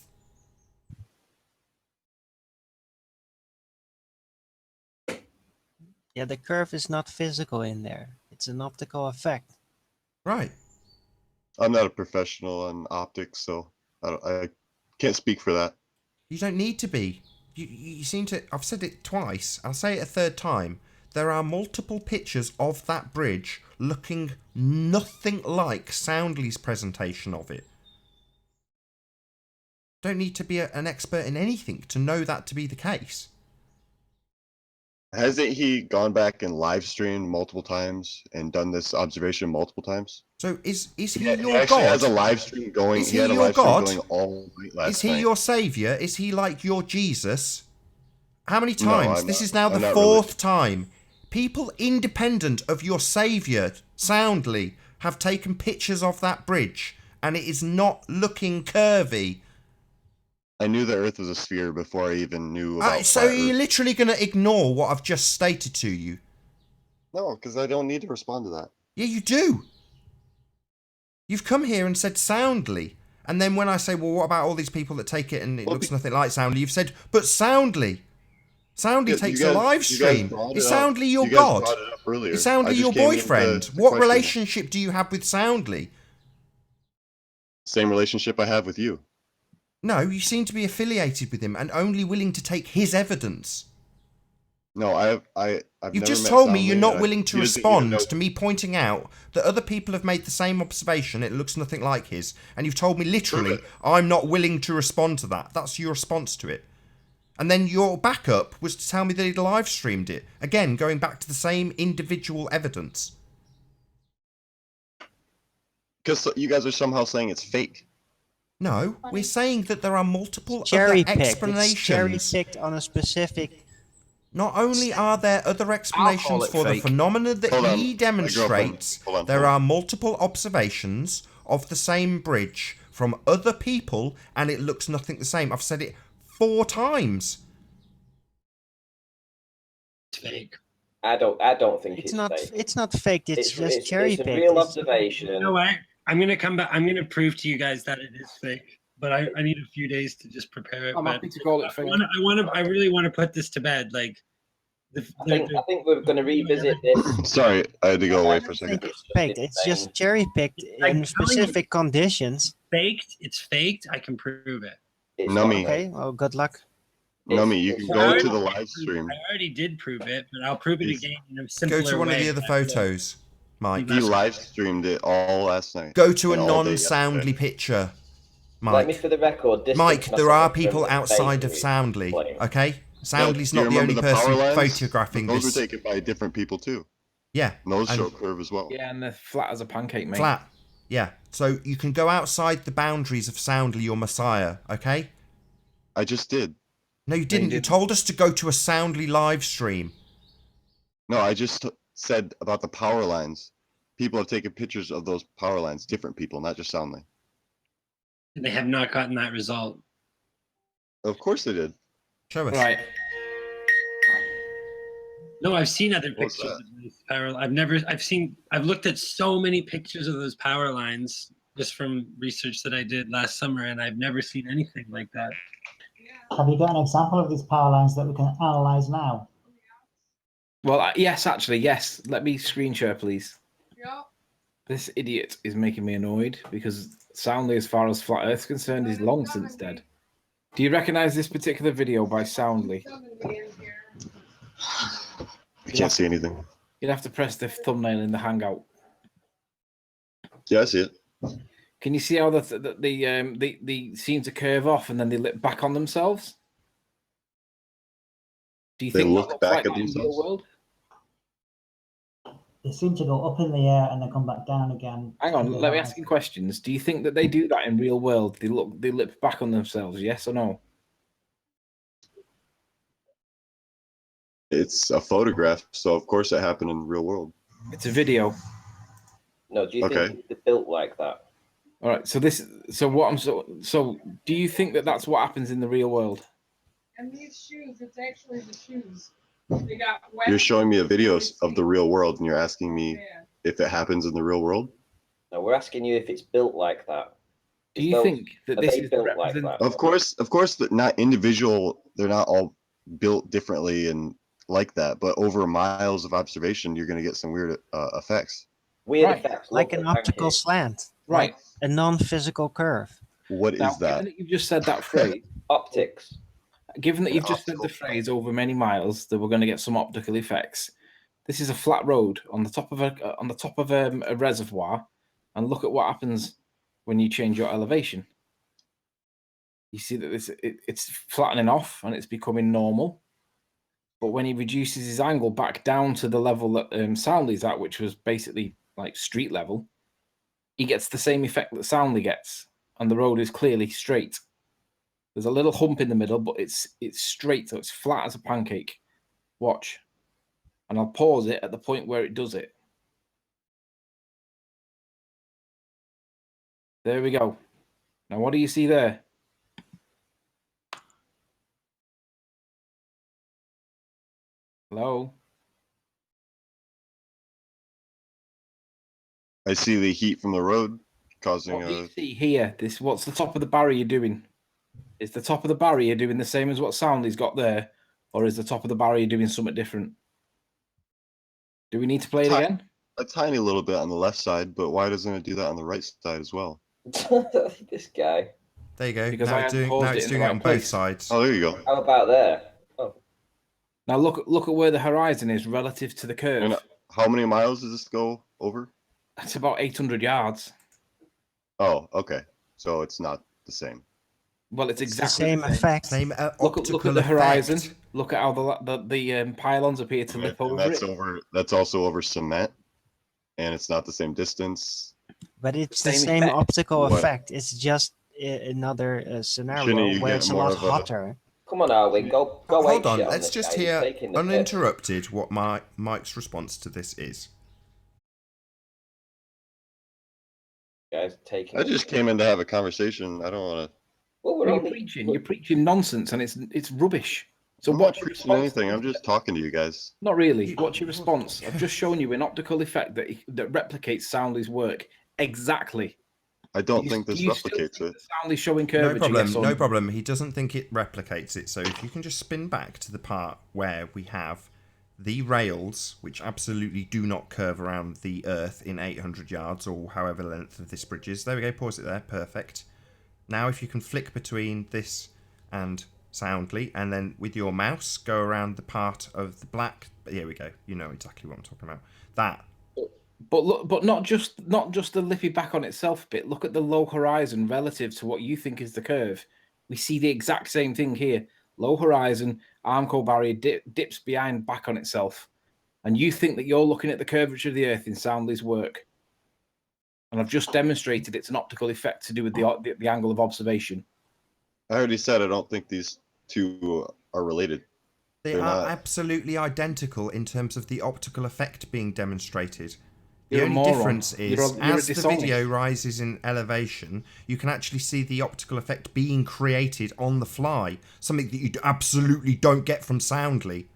Yeah, the curve is not physical in there. It's an optical effect. Right. I'm not a professional on optics, so I can't speak for that. You don't need to be. You seem to... I've said it twice. I'll say it a third time. There are multiple pictures of that bridge looking nothing like Soundly's presentation of it. Don't need to be an expert in anything to know that to be the case. Hasn't he gone back and live streamed multiple times and done this observation multiple times? So is he He your actually God? has a live stream going. Is he he had a your live stream God? going all night last Is he night. your saviour? Is he like your Jesus? How many No, times? I'm This not- is now I'm the not fourth time. People independent of your saviour, Soundly, have taken pictures of that bridge, and it is not looking curvy. I knew the Earth was a sphere before I even knew about So flat you're Earth. literally going to ignore what I've just stated to you? No, because I don't need to respond to that. Yeah, you do. You've come here and said Soundly. And then when I say, well, what about all these people that take it and it looks nothing like Soundly? You've said, but Soundly. Soundly takes a live stream. Is Soundly your God? Brought it up earlier. Is I Soundly just your came into boyfriend? the What question. relationship do you have with Soundly? Same relationship I have with you. No, you seem to be affiliated with him and only willing to take his evidence. No, I've You've never just met told me Soundly, you're not and willing to he doesn't even respond know- to me pointing out that other people have made the same observation, it looks nothing like his, and you've told me literally, Prove it. I'm not willing to respond to that. That's your response to it. And then your backup was to tell me that he'd live streamed it. Again, going back to the same individual evidence. Because you guys are somehow saying it's fake. No, we're saying that there are multiple Cherry other picked. explanations. It's cherry picked on a specific. Not only are there other explanations it for the fake. phenomena that Hold on, he my demonstrates, girlfriend. Hold on, there hold on. are multiple observations of the same bridge from other people, and it looks nothing the same. I've said it 4 times. It's fake. I don't think It's it's not. fake. It's not faked. It's just cherry It's a picked. real observation. You know what? I'm gonna come back. I'm gonna prove to you guys that it is fake. But I need a few days to just prepare it. I'm but happy to call it fake. I really want to put this to bed. Like, I think we're going to revisit this. Sorry, I had to go away I for a don't think second. it's faked. It's just cherry picked I'm in telling you. specific conditions. Faked. It's faked. I can prove it. It's Nummy. not- Okay. Well, good luck. Nummy, you it's can not- go to the live stream. I already did prove it, but I'll prove it Yes. again in a simpler Go to one of way. the other photos, Mike. He live streamed it all last night. Go to a and all day non-Soundly yesterday. picture, Let me Mike. for the record. distance Mike, there myself are from people the outside of bakery. Soundly, Plenty. okay? Soundly's Do you not the only remember person power lines? photographing Those this. were taken by different people too. Yeah, And those and show curve as well. Yeah, and they're flat as a pancake, mate. flat. Yeah, so you can go outside the boundaries of Soundly or Messiah, okay? I just did. No, you didn't. You didn't. told us to go to a Soundly live stream. No, I just said about the power lines. People have taken pictures of those power lines. Different people, not just Soundly. They have not gotten that result. Of course they did. Show us. Right. No, I've seen other What's pictures that? of these power. I've looked at so many pictures of those power lines just from research that I did last summer, and I've never seen anything like that. Have you got an example of these power lines that we can analyze now? Well, yes, actually, yes. Let me screen share, please. Yeah. This idiot is making me annoyed because Soundly, as far as Flat Earth's concerned, is long since dead. Do you recognize this particular video by Soundly? I can't see anything. You'd have to press the thumbnail in the Hangout. Yeah, I see it. Can you see how they seem to curve off and then they look back on themselves? Do you They think that look looks back like at that in real themselves? world? They seem to go up in the air and then come back down again. Hang on, let me ask you questions. Do you think that they do that in real world? They look back on themselves, yes or no? It's a photograph, so of course it happened in the real world. It's a video. No, do you think they're built like that? All right. So do you think that that's what happens in the real world? And these shoes, it's actually the shoes. They got wet. You're showing me a video of the real world, and you're asking me if it happens in the real world? No, we're asking you if it's built like that. Do you think that this is built like that? Of course, but not individual. They're not all built differently and like that. But over miles of observation, you're going to get some weird effects. Weird effects, like an optical slant, right? A non-physical curve. What is that? Given that you've just said that phrase, optics. Given that you've just said the phrase over many miles, that we're going to get some optical effects. This is a flat road on the top of a reservoir, and look at what happens when you change your elevation. You see that it's flattening off and it's becoming normal. But when he reduces his angle back down to the level that Soundly's at, which was basically like street level, he gets the same effect that Soundly gets, and the road is clearly straight. There's a little hump in the middle, but it's straight, so it's flat as a pancake. Watch. And I'll pause it at the point where it does it. There we go. Now, what do you see there? Hello? I see the heat from the road causing What do you see here? What's the top of the barrier doing? Is the top of the barrier doing the same as what Soundly's got there? Or is the top of the barrier doing something different? Do we need to play it again? a tiny little bit on the left side, but why doesn't it do that on the right side as well? This guy. There you go. Because now I it's hadn't doing, paused now it it's in doing the it right on both place. sides. Oh, there you go. How about there? Oh. Now look at where the horizon is relative to the curve. And how many miles does this go over? It's about 800 yards. Oh, okay. So it's not the same. Well, it's exactly the same effect. Same look at optical the horizon. effect. Look at how the pylons appear to lip over That's it. That's also over cement, and it's not the same distance. But it's the Same same effect. optical What? effect. It's just another Shouldn't scenario you where get it's a more lot of a- hotter. Come on, Alwyn, go Hold ape on, shit let's this just guy. He's hear taking the piss. uninterrupted what Mike's response to this is. Guys, taking. I just came in to have a conversation. I don't want to. Well, we're You're only. preaching nonsense, and it's rubbish. So I'm not what's your preaching response? anything. I'm just talking to you guys. Not really. What's your response? I've just shown you an optical effect that replicates Soundly's work exactly. I don't think this replicates it. Soundly's showing No curvature. problem, yes or no problem. He doesn't think it replicates it. So if you can just spin back to the part where we have the rails, which absolutely do not curve around the Earth in 800 yards or however length of this bridge is. There we go, pause it there, perfect. Now if you can flick between this and Soundly, and then with your mouse, go around the part of the black, here we go, you know exactly what I'm talking about. That. But look, but not just the lippy back on itself bit. Look at the low horizon relative to what you think is the curve. We see the exact same thing here. Low horizon, Armco barrier dips behind back on itself. And you think that you're looking at the curvature of the Earth in Soundly's work. And I've just demonstrated it's an optical effect to do with the angle of observation. I already said I don't think these two are related. They They're are not. absolutely identical in terms of the optical effect being demonstrated. The You're a only moron. difference is, You're a as the dishonest. video rises in elevation, you can actually see the optical effect being created on the fly, something that you absolutely don't get from Soundly.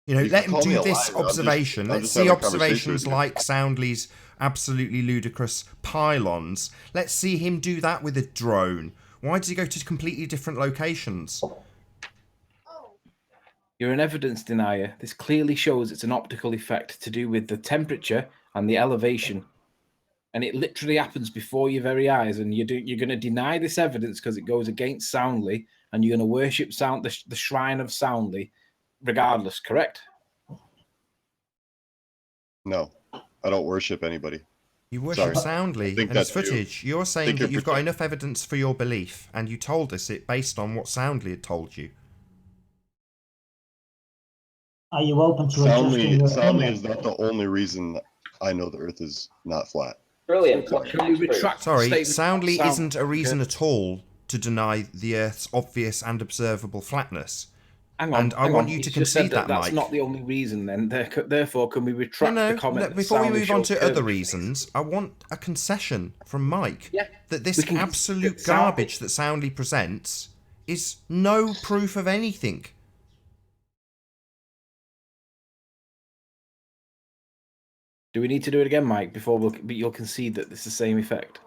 You know, You let can him call me do a this liar. observation. I'm Let's just see having a conversation observations with you. like Soundly's absolutely ludicrous pylons. Let's see him do that with a drone. Why does he go to completely different locations? You're an evidence denier. This clearly shows it's an optical effect to do with the temperature and the elevation. And it literally happens before your very eyes. And you're going to deny this evidence because it goes against Soundly, and you're going to worship the shrine of Soundly regardless, correct? No, I don't worship anybody. You worship Sorry. Soundly I think and his that's you. footage. You're saying Think that you're you've got protect- enough evidence for your belief, and you told us it based on what Soundly had told you. Are you open to adjusting your Soundly opinion? is not the only reason I know the Earth is not flat. Brilliant. So can we retract the Sorry, statement Soundly about isn't a reason Okay. at all to deny the Earth's obvious and observable flatness. Hang on, And I want you to He's just said concede that, that's Mike. not the only reason. Then, therefore, can we No, retract the no, comment? no. that Before we Soundly move on shows to other curvature? reasons, I want a concession from Mike Yeah, that this we can- absolute that Soundly- garbage that Soundly presents is no proof of anything. Do we need to do it again, Mike? Before you'll concede that it's the same effect.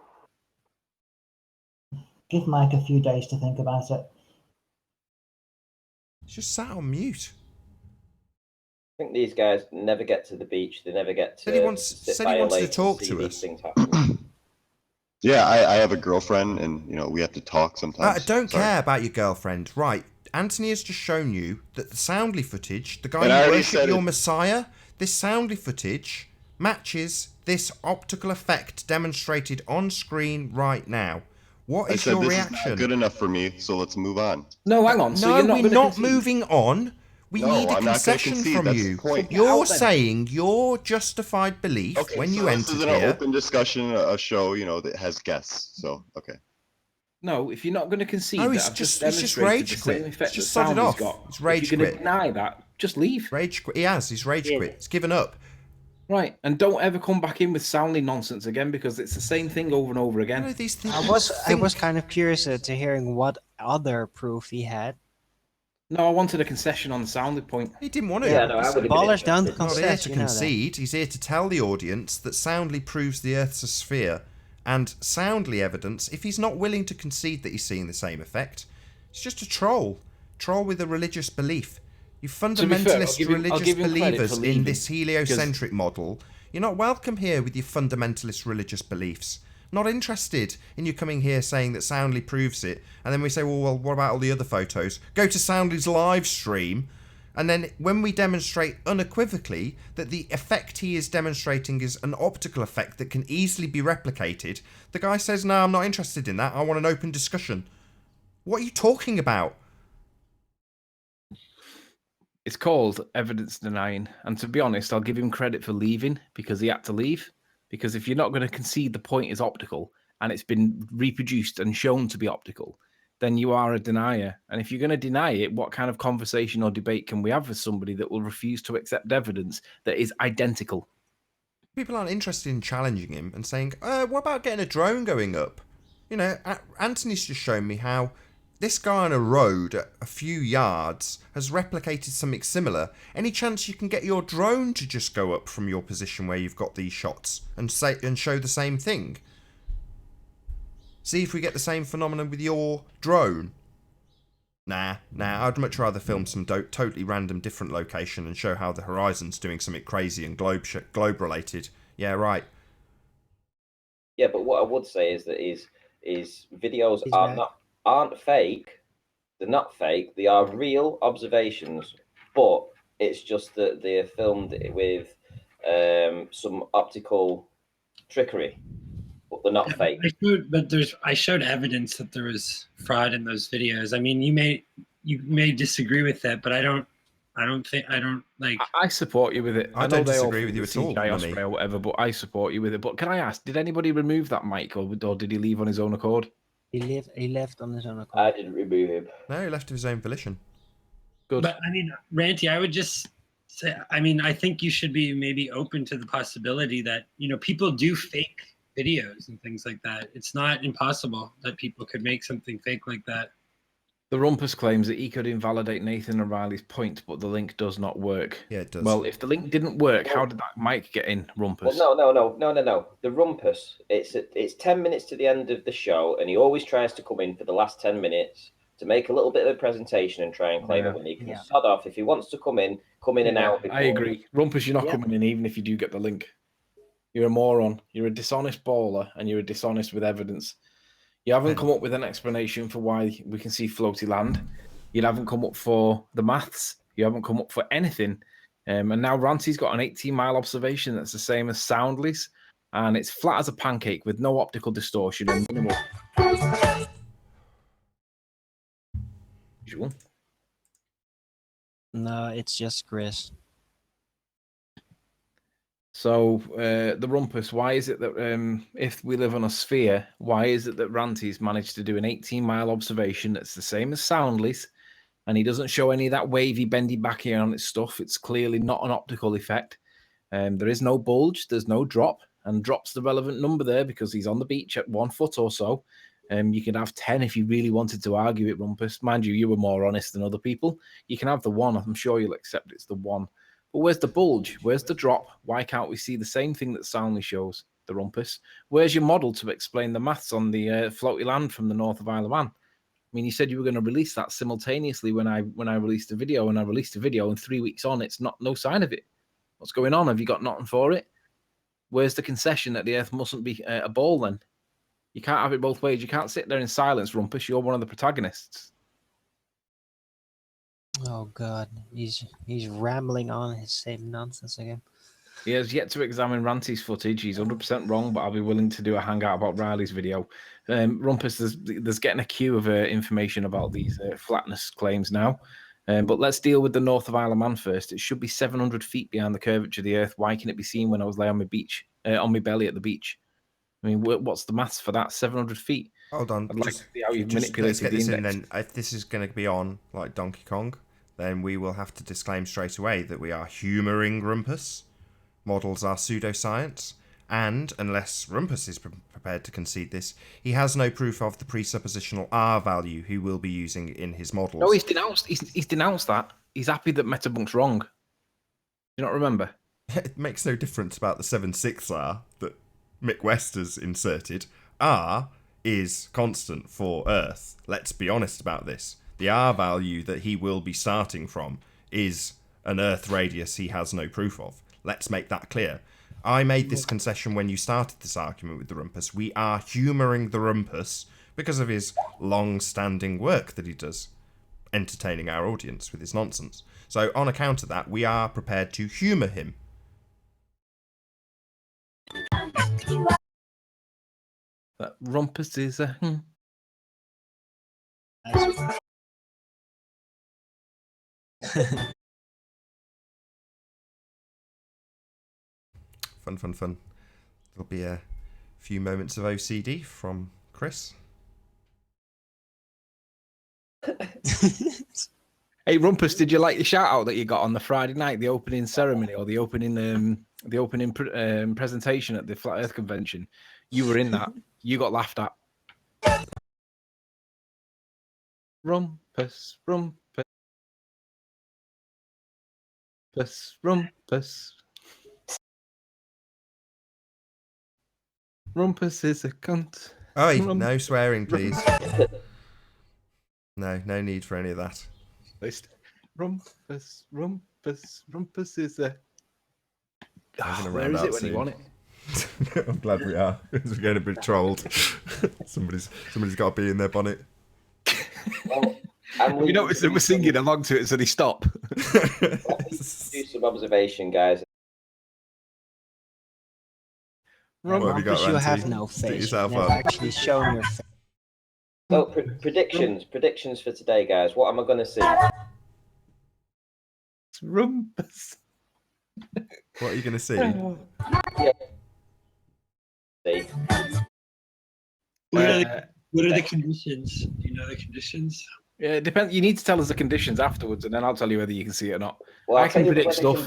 Give Mike a few days to think about it. It's just sat on mute. I think these guys never get to the beach. They never get to Said he wanted to talk see to these us. things happen. Yeah, I have a girlfriend, and we have to talk sometimes. I don't Sorry. care about your girlfriend. Right, Anthony has just shown you that the Soundly footage, the guy And I who already worshipped said your it. Messiah, this Soundly footage matches this optical effect demonstrated on screen right now. What I is said your this reaction? is not good enough for me, so let's move on. No, hang on. So No, you're not we're gonna not concede? moving on. We No, need a I'm not gonna concession concede, from that's you. the point. You're Out then. saying your justified belief Okay, when so you this entered is an here. open discussion, a show, that has guests. So okay. No, if you're not going to concede No, that, he's I've just demonstrated rage the quit. same effect He's just that sodded Soundly's off. got. He's rage if you're going to quit. deny that, just leave. Rage quit. He has. He's rage quit. He's given up. Right, and don't ever come back in with Soundly nonsense again because it's the same thing over and over again. You know, these things. I was kind of curious to hearing what other proof he had. No, I wanted a concession on the Soundly point. He didn't want to. Yeah, no, I would have been Ballers don't interested. He's not here concede, to you know that. concede. He's here to tell the audience that Soundly proves the Earth's a sphere, and Soundly evidence. If he's not willing to concede that he's seeing the same effect, it's just a troll with a religious belief. You fundamentalist religious believers in this heliocentric model, you're not welcome here with your fundamentalist religious beliefs. Not interested in you coming here saying that Soundly proves it, and then we say, well, what about all the other photos? Go to Soundly's live stream, and then when we demonstrate unequivocally that the effect he is demonstrating is an optical effect that can easily be replicated, the guy says, no, I'm not interested in that. I want an open discussion. What are you talking about? It's called evidence denying. And to be honest, I'll give him credit for leaving because he had to leave. Because if you're not going to concede the point is optical and it's been reproduced and shown to be optical, then you are a denier. And if you're going to deny it, what kind of conversation or debate can we have with somebody that will refuse to accept evidence that is identical? People aren't interested in challenging him and saying, what about getting a drone going up? You know, Anthony's just shown me how this guy on a road at a few yards has replicated something similar. Any chance you can get your drone to just go up from your position where you've got these shots and show the same thing? See if we get the same phenomenon with your drone. Nah, I'd much rather film some totally random different location and show how the horizon's doing something crazy and globe related. Yeah, right. Yeah, but what I would say is that his videos aren't fake. They're not fake. They are real observations, but it's just that they're filmed with some optical trickery. But they're not fake. I showed evidence that there was fraud in those videos. I mean, you may disagree with that, but I don't like. I support you with it. I know don't they all disagree with you at all, CGI Mummy. Osprey or whatever, but I support you with it. But can I ask, did anybody remove that mic or did he leave on his own accord? He left on his own accord. I didn't remove him. No, he left of his own volition. Good. But I mean, Ranty, I would just say, I mean, I think you should be maybe open to the possibility that, people do fake videos and things like that. It's not impossible that people could make something fake like that. The Rumpus claims that he could invalidate Nathan O'Reilly's point, but the link does not work. Yeah, it does. Well, if the link didn't work, how did that mic get in, Rumpus? Well, no. The Rumpus, it's 10 minutes to the end of the show, and he always tries to come in for the last 10 minutes to make a little bit of a presentation and try and claim a win. He can sod off. If he wants to come in and out. I agree. Rumpus, you're not coming in even if you do get the link. You're a moron. You're a dishonest baller, and you're a dishonest with evidence. You haven't come up with an explanation for why we can see floaty land. You haven't come up for the maths. You haven't come up for anything. And now Ranty's got an 18-mile observation that's the same as Soundly's, and it's flat as a pancake with no optical distortion and minimal visual. No, it's just Chris. So the rumpus, why is it that if we live on a sphere, why is it that Ranty's managed to do an 18-mile observation that's the same as Soundly's, and he doesn't show any of that wavy, bendy back here on its stuff? It's clearly not an optical effect. There is no bulge, there's no drop, and drop's the relevant number there because he's on the beach at 1 foot or so. You could have 10 if you really wanted to argue it, Rumpus. Mind you, you were more honest than other people. You can have the 1. I'm sure you'll accept it's the 1. But where's the bulge? Where's the drop? Why can't we see the same thing that Soundly shows, the Rumpus? Where's your model to explain the maths on the floaty land from the north of Isle of Man? I mean, you said you were going to release that simultaneously when I released a video, and I released a video, and 3 weeks on, it's no sign of it. What's going on? Have you got nothing for it? Where's the concession that the Earth mustn't be a ball then? You can't have it both ways. You can't sit there in silence, Rumpus. You're one of the protagonists. Oh God, he's rambling on his same nonsense again. He has yet to examine Ranty's footage. He's 100% wrong, but I'll be willing to do a hangout about Riley's video. Rumpus, there's getting a queue of information about these flatness claims now. But let's deal with the north of Isle of Man first. It should be 700 feet behind the curvature of the Earth. Why can it be seen when I was laying on my beach, on my belly at the beach? I mean, what's the maths for that? 700 feet. Hold on. I'd like to see how you've manipulated let's get the this index. in then. If this is going to be on like Donkey Kong, then we will have to disclaim straight away that we are humouring Rumpus. Models are pseudoscience. And unless Rumpus is prepared to concede this, he has no proof of the presuppositional R value he will be using in his models. No, he's denounced that. He's happy that Metabunk's wrong. Do you not remember? It makes no difference about the 7/6 R that Mick West has inserted. R is constant for Earth. Let's be honest about this. The R value that he will be starting from is an Earth radius he has no proof of. Let's make that clear. I made this concession when you started this argument with the Rumpus. We are humouring the Rumpus because of his long-standing work that he does, entertaining our audience with his nonsense. So on account of that, we are prepared to humour him. That Rumpus is a... Fun. There'll be a few moments of OCD from Chris. Hey Rumpus, did you like the shout out that you got on the Friday night, the opening ceremony or the opening presentation at the Flat Earth Convention? You were in that. You got laughed at. Rumpus. Rumpus is a cunt. Oi, no swearing, please. No need for any of that. Rumpus is a... Where is it when you want it? I'm glad we are. We're going to be trolled. Somebody's got to be in their bonnet. Well, you notice that we're singing along to it, so they stop. Do some observation, guys. Rumpus, you have no face. You've never actually shown your face. So, predictions for today, guys. What am I going to see? Rumpus. What are you going to see? Yeah. See. What are the conditions? Do you know the conditions? Yeah, it depends. You need to tell us the conditions afterwards, and then I'll tell you whether you can see it or not. Well, I can predict stuff.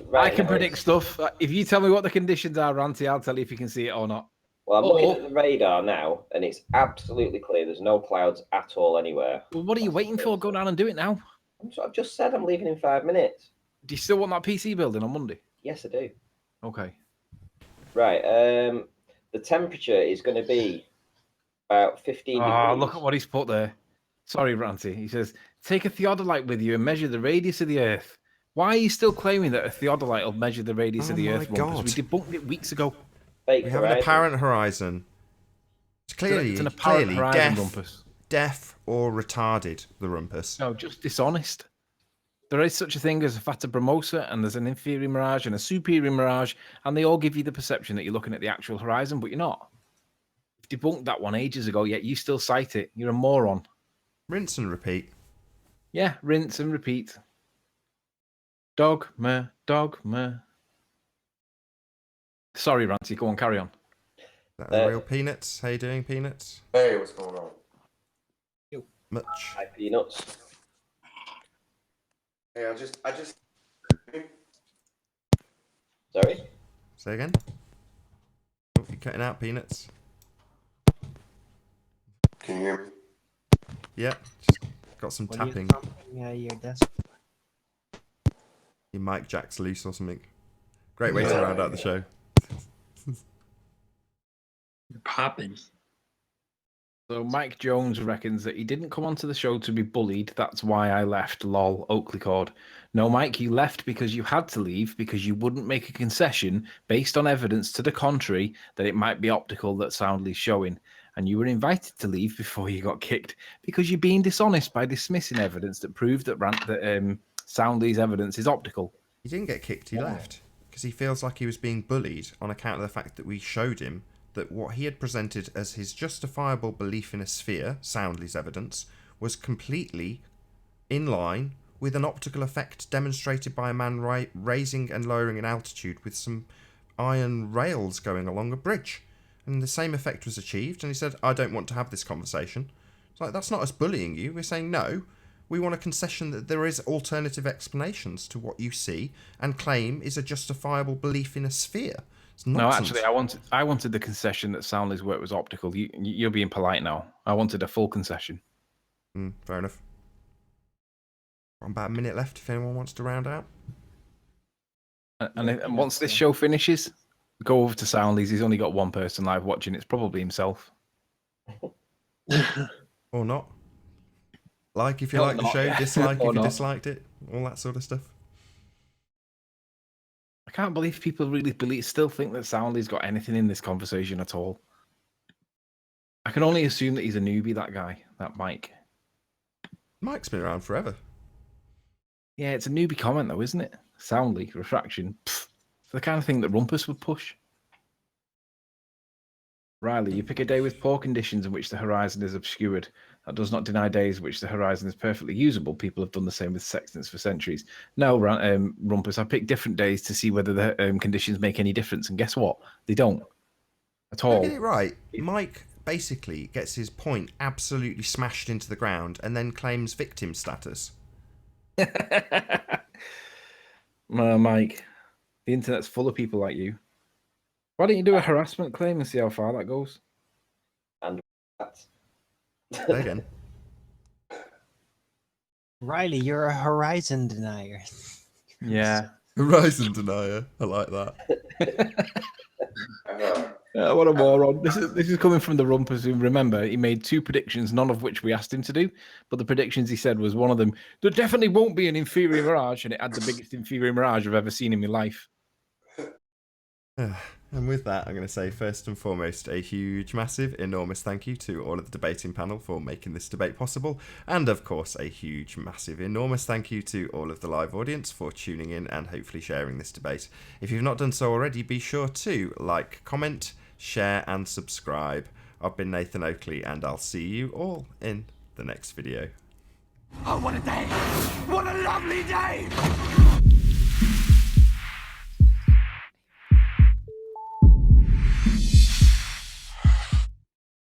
Right I can predict stuff. If you tell me what the conditions are, Ranty, I'll tell you if you can see it or not. Well, I'm looking at the radar now, and it's absolutely clear. There's no clouds at all anywhere. Well, what are you waiting for? Go down and do it now. I've just said I'm leaving in 5 minutes. Do you still want that PC building on Monday? Yes, I do. Okay. Right. The temperature is going to be about 15 degrees. Look at what he's put there. Sorry, Ranty. He says, take a theodolite with you and measure the radius of the Earth. Why are you still claiming that a theodolite will measure the radius of the Earth? God. We debunked it weeks ago. Fake we have an apparent horizon. It's clearly, an apparent horizon, deaf, Rumpus. Deaf or retarded, the Rumpus. No, just dishonest. There is such a thing as a Fata Bromosa, and there's an inferior mirage and a superior mirage, and they all give you the perception that you're looking at the actual horizon, but you're not. You've debunked that one ages ago, yet you still cite it. You're a moron. Rinse and repeat. Yeah, rinse and repeat. Dogma, dogma. Sorry, Ranty, go on, carry on. That the real Peanuts? How you doing, Peanuts? Hey, what's going on? Much. Hi, Peanuts. Hey, I just. Sorry? Say again? Oh, you're cutting out, Peanuts. Can you hear me? Yeah, just got some What are you tapping. thumping, your desk? Your mic jack's loose or something. Great way to round out the show. You're popping. So Mike Jones reckons that he didn't come onto the show to be bullied. That's why I left. Lol. Oakley Cord. No, Mike, you left because you had to leave because you wouldn't make a concession based on evidence to the contrary that it might be Optical that Soundly's showing. And you were invited to leave before you got kicked because you're being dishonest by dismissing evidence that proved that Soundly's evidence is Optical. He didn't get kicked, he left. Because he feels like he was being bullied on account of the fact that we showed him that what he had presented as his justifiable belief in a sphere, Soundly's evidence, was completely in line with an optical effect demonstrated by a man raising and lowering in altitude with some iron rails going along a bridge. And the same effect was achieved, and he said, I don't want to have this conversation. It's like, that's not us bullying you. We're saying, no, we want a concession that there is alternative explanations to what you see and claim is a justifiable belief in a sphere. No, actually, I wanted the concession that Soundly's work was Optical. You're being polite now. I wanted a full concession. Fair enough. About a minute left if anyone wants to round out. And once this show finishes, go over to Soundly's. He's only got one person live watching. It's probably himself. Or not. Like if you like the show, dislike if you disliked it, all that sort of stuff. I can't believe people really still think that Soundly's got anything in this conversation at all. I can only assume that he's a newbie, that guy, that Mike. Mike's been around forever. Yeah, it's a newbie comment though, isn't it? Soundly, refraction. Pfft, it's the kind of thing that Rumpus would push. Riley, you pick a day with poor conditions in which the horizon is obscured. That does not deny days in which the horizon is perfectly usable. People have done the same with sextants for centuries. No, Rumpus, I pick different days to see whether the conditions make any difference. And guess what? They don't. At all. Get it right. Mike basically gets his point absolutely smashed into the ground and then claims victim status. Mike, the internet's full of people like you. Why don't you do a harassment claim and see how far that goes? And that. Say again. Riley, you're a horizon denier. Yeah. Horizon denier. I like that. What a moron. This is coming from the Rumpus who, remember, he made 2 predictions, none of which we asked him to do. But the predictions he said was one of them, there definitely won't be an inferior mirage, and it had the biggest inferior mirage I've ever seen in my life. And with that, I'm going to say first and foremost a huge, massive, enormous thank you to all of the debating panel for making this debate possible. And of course, a huge, massive, enormous thank you to all of the live audience for tuning in and hopefully sharing this debate. If you've not done so already, be sure to like, comment, share and subscribe. I've been Nathan Oakley and I'll see you all in the next video. Oh, what a day! What a lovely day!